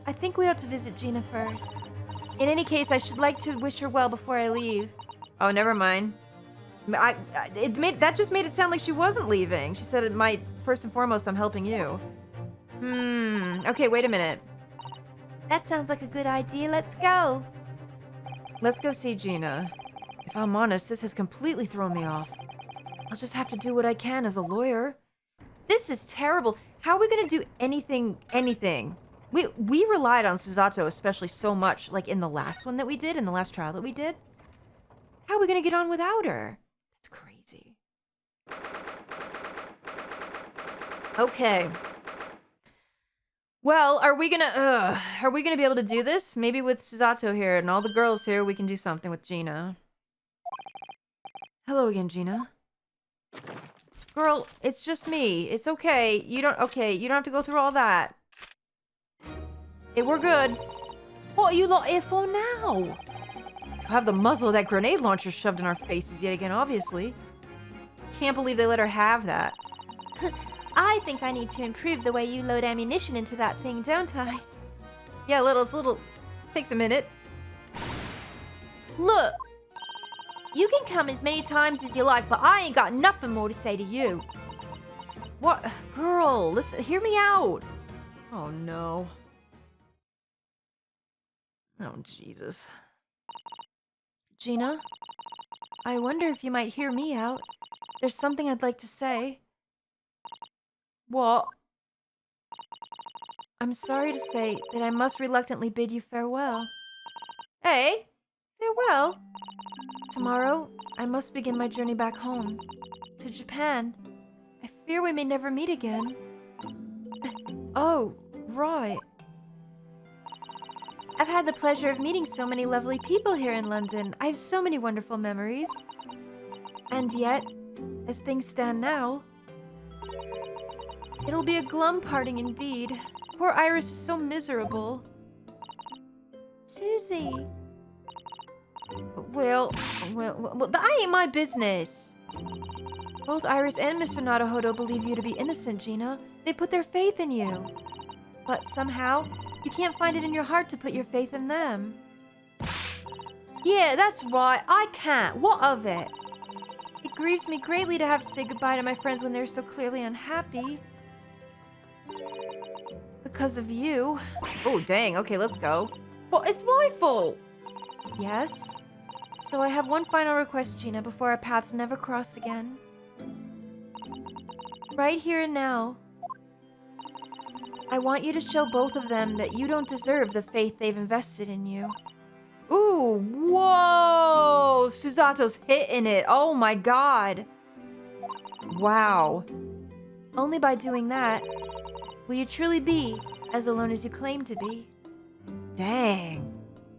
I think we ought to visit Gina first. In any case, I should like to wish her well before I leave. Oh, never mind. That just made it sound like she wasn't leaving. She said it might, first and foremost, I'm helping you. Okay, wait a minute. That sounds like a good idea. Let's go. Let's go see Gina. If I'm honest, this has completely thrown me off. I'll just have to do what I can as a lawyer. This is terrible. How are we gonna do anything? We relied on Susato especially so much, like in the last one that we did, in the last trial that we did. How are we gonna get on without her? That's crazy. Okay. Well, are we gonna be able to do this? Maybe with Susato here and all the girls here, we can do something with Gina. Hello again, Gina. Girl, it's just me. It's okay. You don't have to go through all that. We're good. What are you lot here for now? To have the muzzle of that grenade launcher shoved in our faces yet again, obviously. Can't believe they let her have that. I think I need to improve the way you load ammunition into that thing, don't I? Yeah, little. Takes a minute. Look! You can come as many times as you like, but I ain't got nothing more to say to you. What? Girl, listen, hear me out. Oh, no. Oh, Jesus. Gina, I wonder if you might hear me out. There's something I'd like to say. What? I'm sorry to say that I must reluctantly bid you farewell. Hey, Farewell? Tomorrow, I must begin my journey back home. To Japan. I fear we may never meet again. oh, right. I've had the pleasure of meeting so many lovely people here in London. I have so many wonderful memories. And yet, as things stand now, it'll be a glum parting indeed. Poor Iris is so miserable. Susie. Well, that ain't my business. Both Iris and Mr. Naruhodo believe you to be innocent, Gina. They put their faith in you. But somehow, you can't find it in your heart to put your faith in them. Yeah, that's right. I can't. What of it? It grieves me greatly to have to say goodbye to my friends when they're so clearly unhappy. Because of you. Oh, dang. Okay, let's go. Well, it's my fault. Yes. So I have one final request, Gina, before our paths never cross again. Right here and now, I want you to show both of them that you don't deserve the faith they've invested in you. Ooh, whoa! Susato's hitting it. Oh my god. Wow. Only by doing that will you truly be as alone as you claim to be. Dang.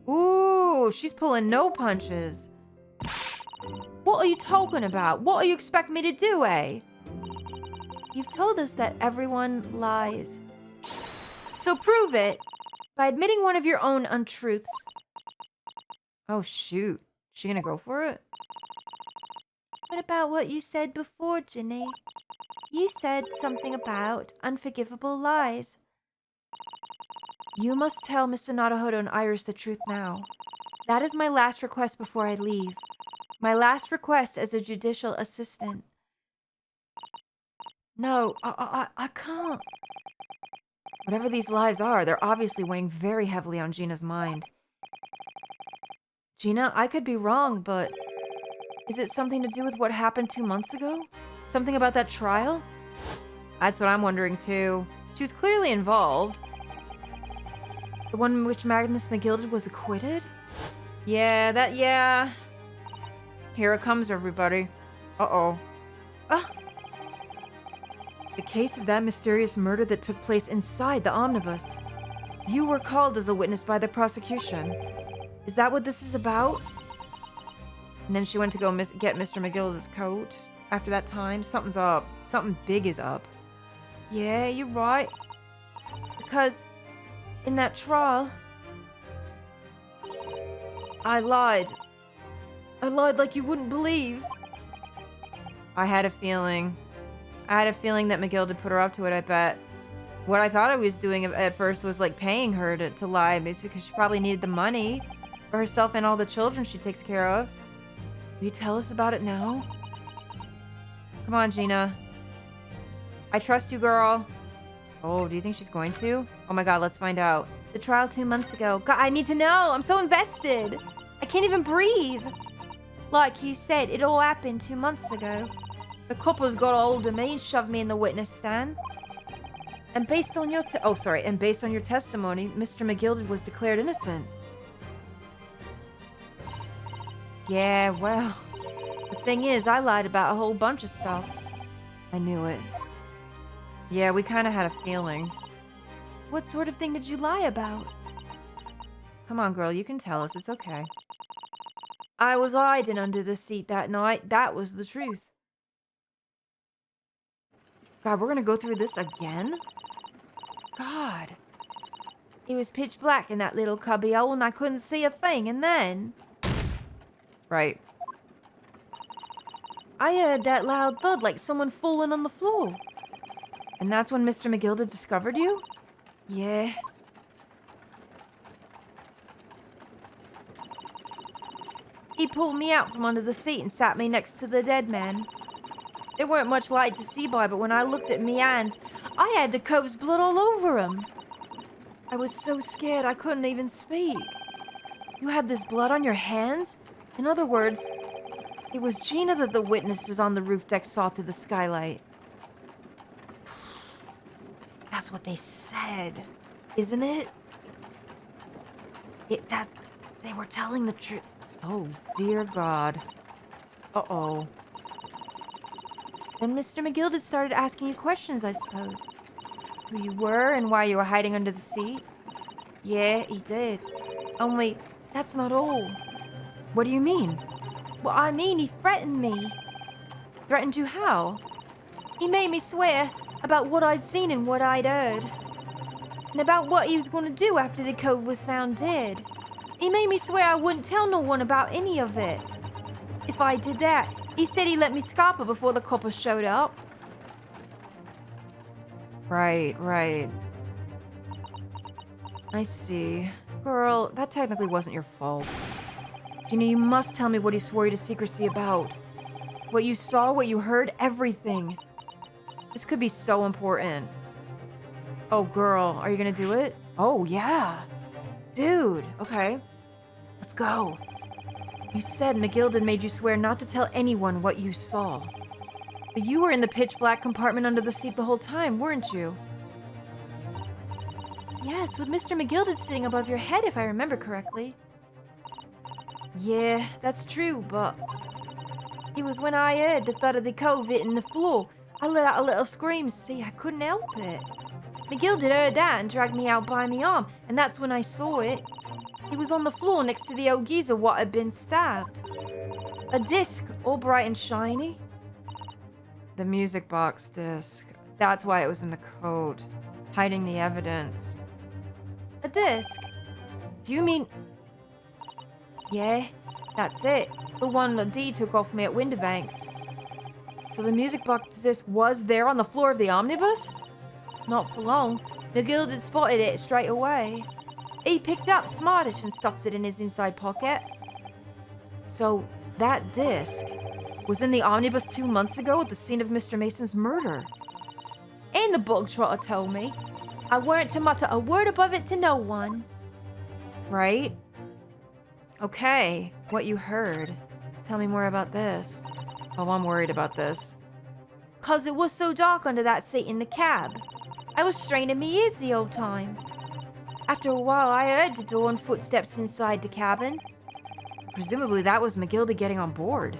Ooh, she's pulling no punches. What are you talking about? What do you expect me to do, eh? You've told us that everyone lies. So prove it. By admitting one of your own untruths. Oh, shoot. She gonna go for it? What about what you said before, Ginny? You said something about unforgivable lies. You must tell Mr. Naruhodo and Iris the truth now. That is my last request before I leave. My last request as a judicial assistant. No, I can't. Whatever these lies are, they're obviously weighing very heavily on Gina's mind. Gina, I could be wrong, but is it something to do with what happened 2 months ago? Something about that trial? That's what I'm wondering too. She was clearly involved. The one in which Magnus McGilded was acquitted? Yeah. Here it comes, everybody. Uh-oh. Ah! The case of that mysterious murder that took place inside the omnibus. You were called as a witness by the prosecution. Is that what this is about? And then she went to go get Mr. McGilded's coat. After that time, something's up. Something big is up. Yeah, you're right. Because in that trial, I lied. I lied like you wouldn't believe. I had a feeling. I had a feeling that McGilded put her up to it, I bet. What I thought I was doing at first was like paying her to lie, basically, because she probably needed the money for herself and all the children she takes care of. Will you tell us about it now? Come on, Gina. I trust you, girl. Oh, do you think she's going to? Oh my god, let's find out. the trial 2 months ago. God, I need to know. I'm so invested. I can't even breathe. Like you said, it all happened 2 months ago. The coppers got a hold of me and shoved me in the witness stand. And based on your based on your testimony, Mr. McGilded was declared innocent. Yeah, well, the thing is, I lied about a whole bunch of stuff. I knew it. Yeah, we kind of had a feeling. What sort of thing did you lie about? Come on, girl, you can tell us. It's okay. I was hiding under the seat that night. That was the truth. God, we're gonna go through this again? God. It was pitch black in that little cubby hole and I couldn't see a thing, and then... Right. I heard that loud thud like someone falling on the floor. And that's when Mr. McGilda discovered you? Yeah. He pulled me out from under the seat and sat me next to the dead man. There weren't much light to see by, but when I looked at me hands, I had the cove's blood all over 'em. I was so scared I couldn't even speak. You had this blood on your hands? In other words, it was Gina that the witnesses on the roof deck saw through the skylight. That's what they said, isn't it? They were telling the truth. Oh, dear God. Uh-oh. Then Mr. McGilda started asking you questions, I suppose. Who you were and why you were hiding under the seat? Yeah, he did. Only, that's not all. What do you mean? Well, I mean, he threatened me. Threatened you how? He made me swear about what I'd seen and what I'd heard. And about what he was going to do after the cove was found dead. He made me swear I wouldn't tell no one about any of it. If I did that, he said he'd let me scalp her before the coppers showed up. Right. I see. Girl, that technically wasn't your fault. Gina, you must tell me what he swore you to secrecy about. What you saw, what you heard, everything. This could be so important. Oh, girl, are you gonna do it? Oh, yeah. Dude, okay. Let's go. You said McGilda made you swear not to tell anyone what you saw. But you were in the pitch black compartment under the seat the whole time, weren't you? Yes, with Mr. McGilda sitting above your head, if I remember correctly. Yeah, that's true, but It was when I heard the thud of the cove hitting the floor. I let out a little scream, see, I couldn't help it. McGilda heard that and dragged me out by my arm, and that's when I saw it. He was on the floor next to the old geezer what had been stabbed. A disc, all bright and shiny. the music box disc. That's why it was in the coat, hiding the evidence. A disc? Do you mean... Yeah, that's it. The one that Dee took off me at Winterbanks. So the music box disc was there on the floor of the omnibus? Not for long. McGill had spotted it straight away. He picked up Smartish and stuffed it in his inside pocket. So that disc was in the omnibus 2 months ago at the scene of Mr. Mason's murder. And the bog trotter told me. I weren't to mutter a word above it to no one. Right? Okay, what you heard. Tell me more about this. Oh, I'm worried about this. 'Cause it was so dark under that seat in the cab. I was straining me ears the whole time. After a while, I heard the door and footsteps inside the cabin. Presumably that was McGilda getting on board.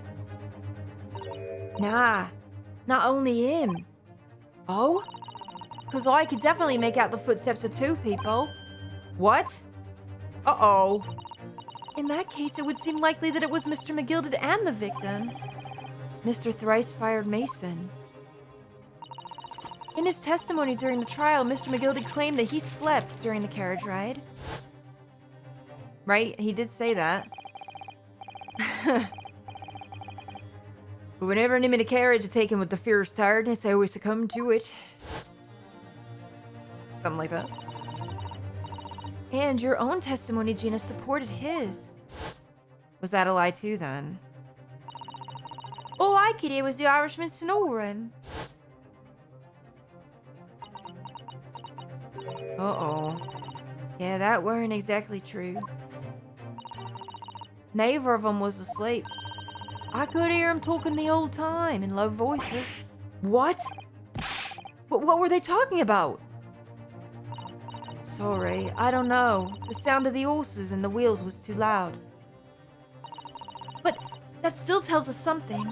Nah, not only him. Oh? 'Cause I could definitely make out the footsteps of two people. What? Uh-oh. In that case, it would seem likely that it was Mr. McGilda and the victim. Mr. Thrice-Fired Mason. In his testimony during the trial, Mr. McGilda claimed that he slept during the carriage ride. Right, he did say that. But whenever I'm in a carriage to take him with the fierce tiredness, I always succumb to it. Something like that. And your own testimony, Gina, supported his. Was that a lie too, then? All I could hear was the Irishman snoring. Uh-oh. Yeah, that weren't exactly true. Neither of them was asleep. I could hear them talking the whole time in low voices. What? What were they talking about? Sorry, I don't know. The sound of the horses and the wheels was too loud. But that still tells us something.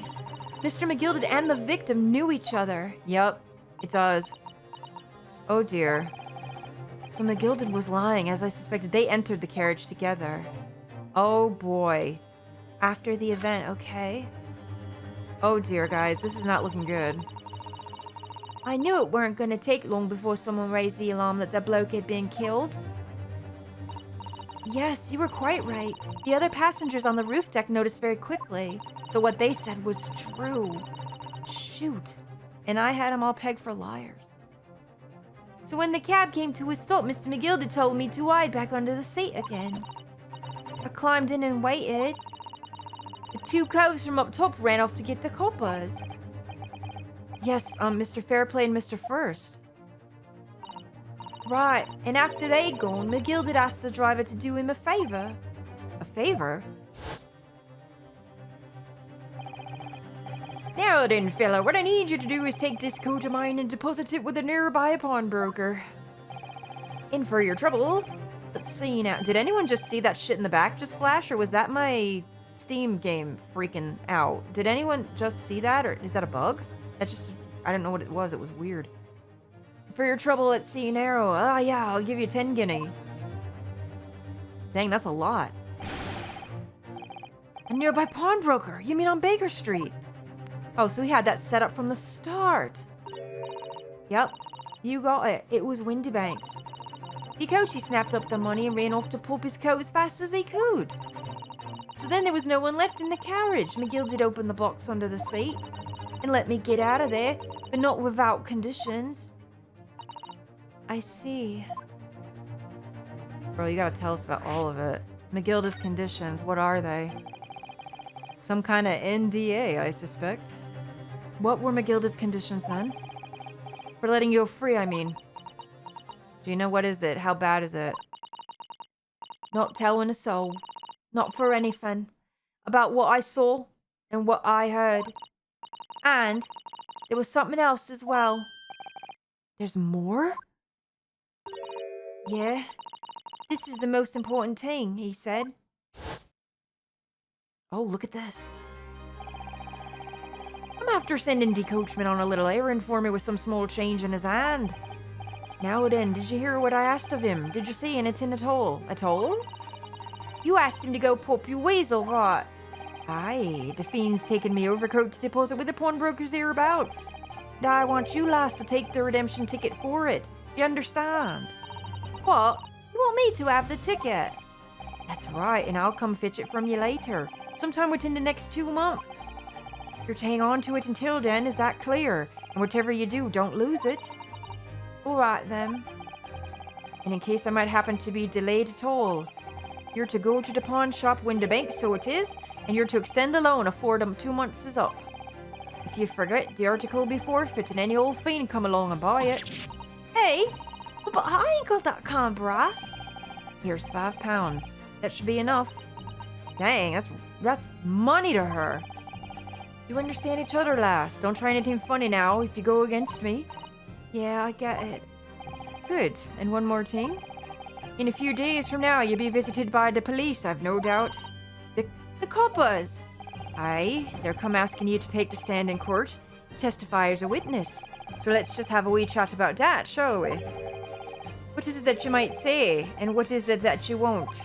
Mr. McGilda and the victim knew each other. Yep, it does. Oh dear. So McGilda was lying, as I suspected. They entered the carriage together. Oh boy. After the event, okay? Oh dear, guys, this is not looking good. I knew it weren't gonna take long before someone raised the alarm that the bloke had been killed. Yes, you were quite right. The other passengers on the roof deck noticed very quickly. So what they said was true. Shoot. And I had them all pegged for liars. So when the cab came to a stop, Mr. McGilder told me to hide back under the seat again. I climbed in and waited. The two coves from up top ran off to get the coppers. Yes, Mr. Fairplay and Mr. First. Right, and after they'd gone, McGilder asked the driver to do him a favor. A favor? Now then, fella, what I need you to do is take this coat of mine and deposit it with a nearby pawnbroker. In for your trouble. Let's see now. Did anyone just see that shit in the back just flash, or was that my Steam game freaking out? Did anyone just see that, or is that a bug? That just, I don't know what it was. It was weird. For your trouble at sea narrow. Ah, yeah, I'll give you 10 guinea. Dang, that's a lot. A nearby pawnbroker. You mean on Baker Street? Oh, so he had that set up from the start. Yep, you got it. It was Windybanks. The coachie snapped up the money and ran off to pop his coat as fast as he could. So then there was no one left in the carriage. McGilder opened the box under the seat and let me get out of there, but not without conditions. I see. Bro, you gotta tell us about all of it. McGilda's conditions, what are they? Some kind of NDA, I suspect. What were McGilda's conditions then? For letting you go free, I mean. Gina, what is it? How bad is it? Not telling a soul. Not for anything. About what I saw and what I heard. And there was something else as well. There's more? Yeah. This is the most important thing, he said. Oh, look at this. I'm after sending the coachman on a little errand for me with some small change in his hand. Now then, did you hear what I asked of him? Did you see anything at all? At all? You asked him to go pop your weasel, right? Aye, the fiend's taken me overcoat to deposit with the pawnbrokers hereabouts. And I want you lass to take the redemption ticket for it. You understand? What? You want me to have the ticket? That's right, and I'll come fetch it from you later. Sometime within the next 2 months. You're to hang on to it until then, is that clear? And whatever you do, don't lose it. All right, then. And in case I might happen to be delayed at all, you're to go to the pawn shop when the bank so it is, and you're to extend the loan afore the 2 months is up. If you forget, the article will be forfeit and any old fiend come along and buy it. Hey, but I ain't got that kind of brass. Here's £5. That should be enough. Dang, that's money to her. You understand each other, lass. Don't try anything funny now if you go against me. Yeah, I get it. Good. And one more thing. In a few days from now, you'll be visited by the police, I've no doubt. The coppers. Aye, they're come asking you to take the stand in court, testify as a witness. So let's just have a wee chat about that, shall we? What is it that you might say, and what is it that you won't?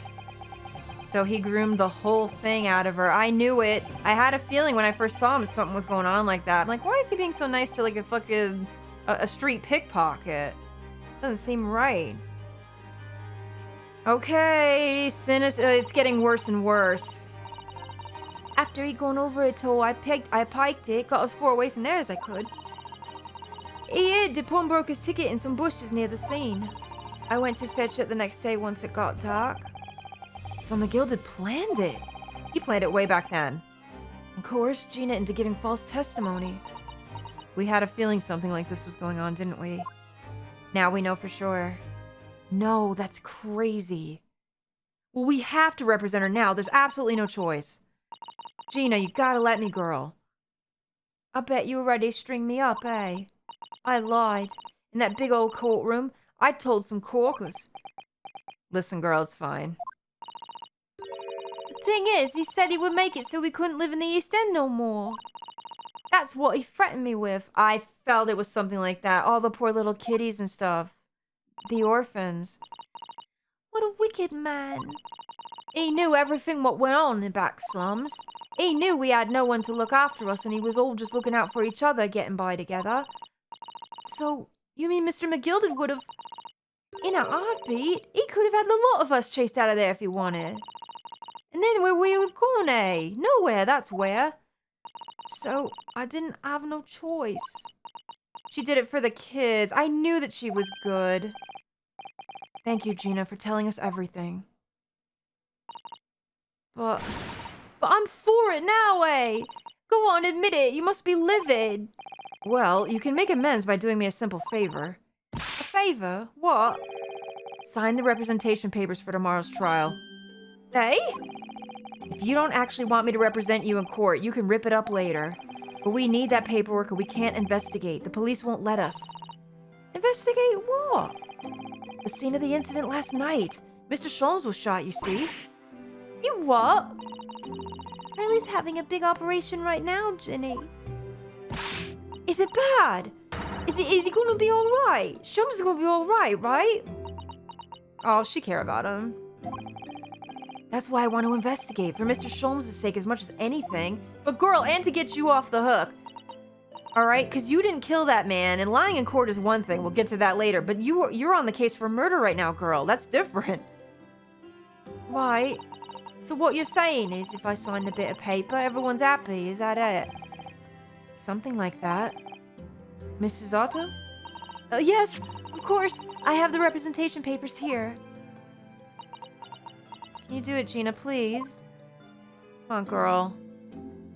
So he groomed the whole thing out of her. I knew it. I had a feeling when I first saw him something was going on like that. I'm like, why is he being so nice to like a fucking a street pickpocket? Doesn't seem right. Okay, it's getting worse and worse. After he'd gone over it all, I piked it, got as far away from there as I could. He hid the pawnbroker's ticket in some bushes near the scene. I went to fetch it the next day once it got dark. So McGilda planned it. He planned it way back then. And coerced Gina into giving false testimony. We had a feeling something like this was going on, didn't we? Now we know for sure. No, that's crazy. Well, we have to represent her now. There's absolutely no choice. Gina, you gotta let me, girl. I bet you were ready to string me up, eh? I lied. In that big old courtroom, I told some corkers. Listen, girl, it's fine. The thing is, he said he would make it so we couldn't live in the East End no more. That's what he threatened me with. I felt it was something like that. All the poor little kiddies and stuff. The orphans. What a wicked man. He knew everything what went on in the back slums. He knew we had no one to look after us and he was all just looking out for each other, getting by together. So, you mean Mr. McGilder would have... In a heartbeat, he could have had the lot of us chased out of there if he wanted. And then where we would have gone, eh? Nowhere, that's where. So, I didn't have no choice. She did it for the kids. I knew that she was good. Thank you, Gina, for telling us everything. But I'm for it now, eh? Go on, admit it. You must be livid. Well, you can make amends by doing me a simple favor. A favor? What? Sign the representation papers for tomorrow's trial. Eh? If you don't actually want me to represent you in court, you can rip it up later. But we need that paperwork or we can't investigate. The police won't let us. Investigate what? The scene of the incident last night. Mr. Sholmes was shot, you see. You what? Riley's having a big operation right now, Ginny. Is it bad? Is he gonna be alright? Sholmes is gonna be alright, right? Oh, she care about him. That's why I want to investigate, for Mr. Sholmes' sake as much as anything. But girl, and to get you off the hook. Alright, because you didn't kill that man, and lying in court is one thing, we'll get to that later, but you're on the case for murder right now, girl. That's different. Right. So what you're saying is if I sign a bit of paper, everyone's happy, is that it? Something like that. Mrs. Otto? Yes, of course. I have the representation papers here. Can you do it, Gina, please? Come on, girl.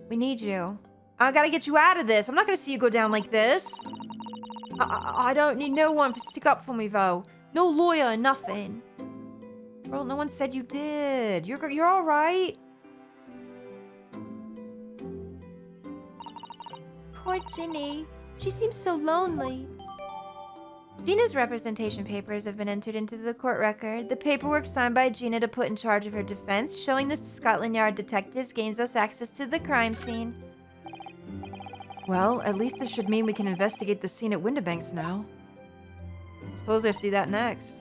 We need you. I gotta get you out of this. I'm not gonna see you go down like this. I don't need no one to stick up for me, though. No lawyer, nothing. Girl, no one said you did. You're all right. Poor Ginny. She seems so lonely. Gina's representation papers have been entered into the court record. The paperwork signed by Gina to put in charge of her defense, showing this to Scotland Yard detectives, gains us access to the crime scene. Well, at least this should mean we can investigate the scene at Windibanks now. Suppose we have to do that next.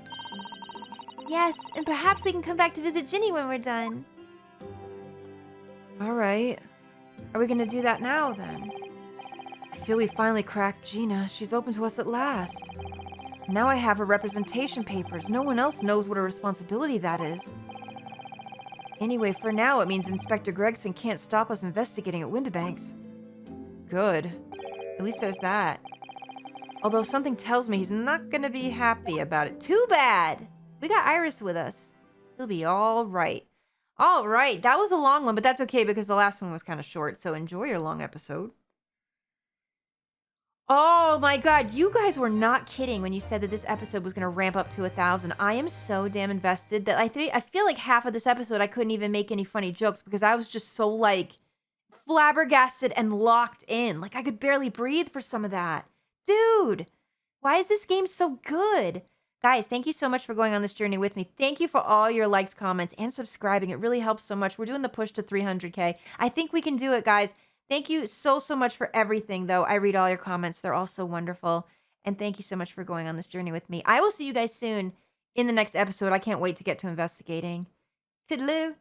Yes, and perhaps we can come back to visit Ginny when we're done. Alright. Are we gonna do that now, then? I feel we finally cracked Gina. She's open to us at last. Now I have her representation papers. No one else knows what a responsibility that is. Anyway, for now, it means Inspector Gregson can't stop us investigating at Windibanks. Good. At least there's that. Although something tells me he's not gonna be happy about it. Too bad! We got Iris with us. He'll be all right. All right, that was a long one, but that's okay because the last one was kind of short, so enjoy your long episode. Oh my god, you guys were not kidding when you said that this episode was going to ramp up to 1,000. I am so damn invested that I feel like half of this episode I couldn't even make any funny jokes because I was just so like flabbergasted and locked in. Like I could barely breathe for some of that. Dude, why is this game so good? Guys, thank you so much for going on this journey with me. Thank you for all your likes, comments, and subscribing. It really helps so much. We're doing the push to 300K. I think we can do it, guys. Thank you so much for everything, though. I read all your comments. They're all so wonderful. And thank you so much for going on this journey with me. I will see you guys soon in the next episode. I can't wait to get to investigating. Toodaloo.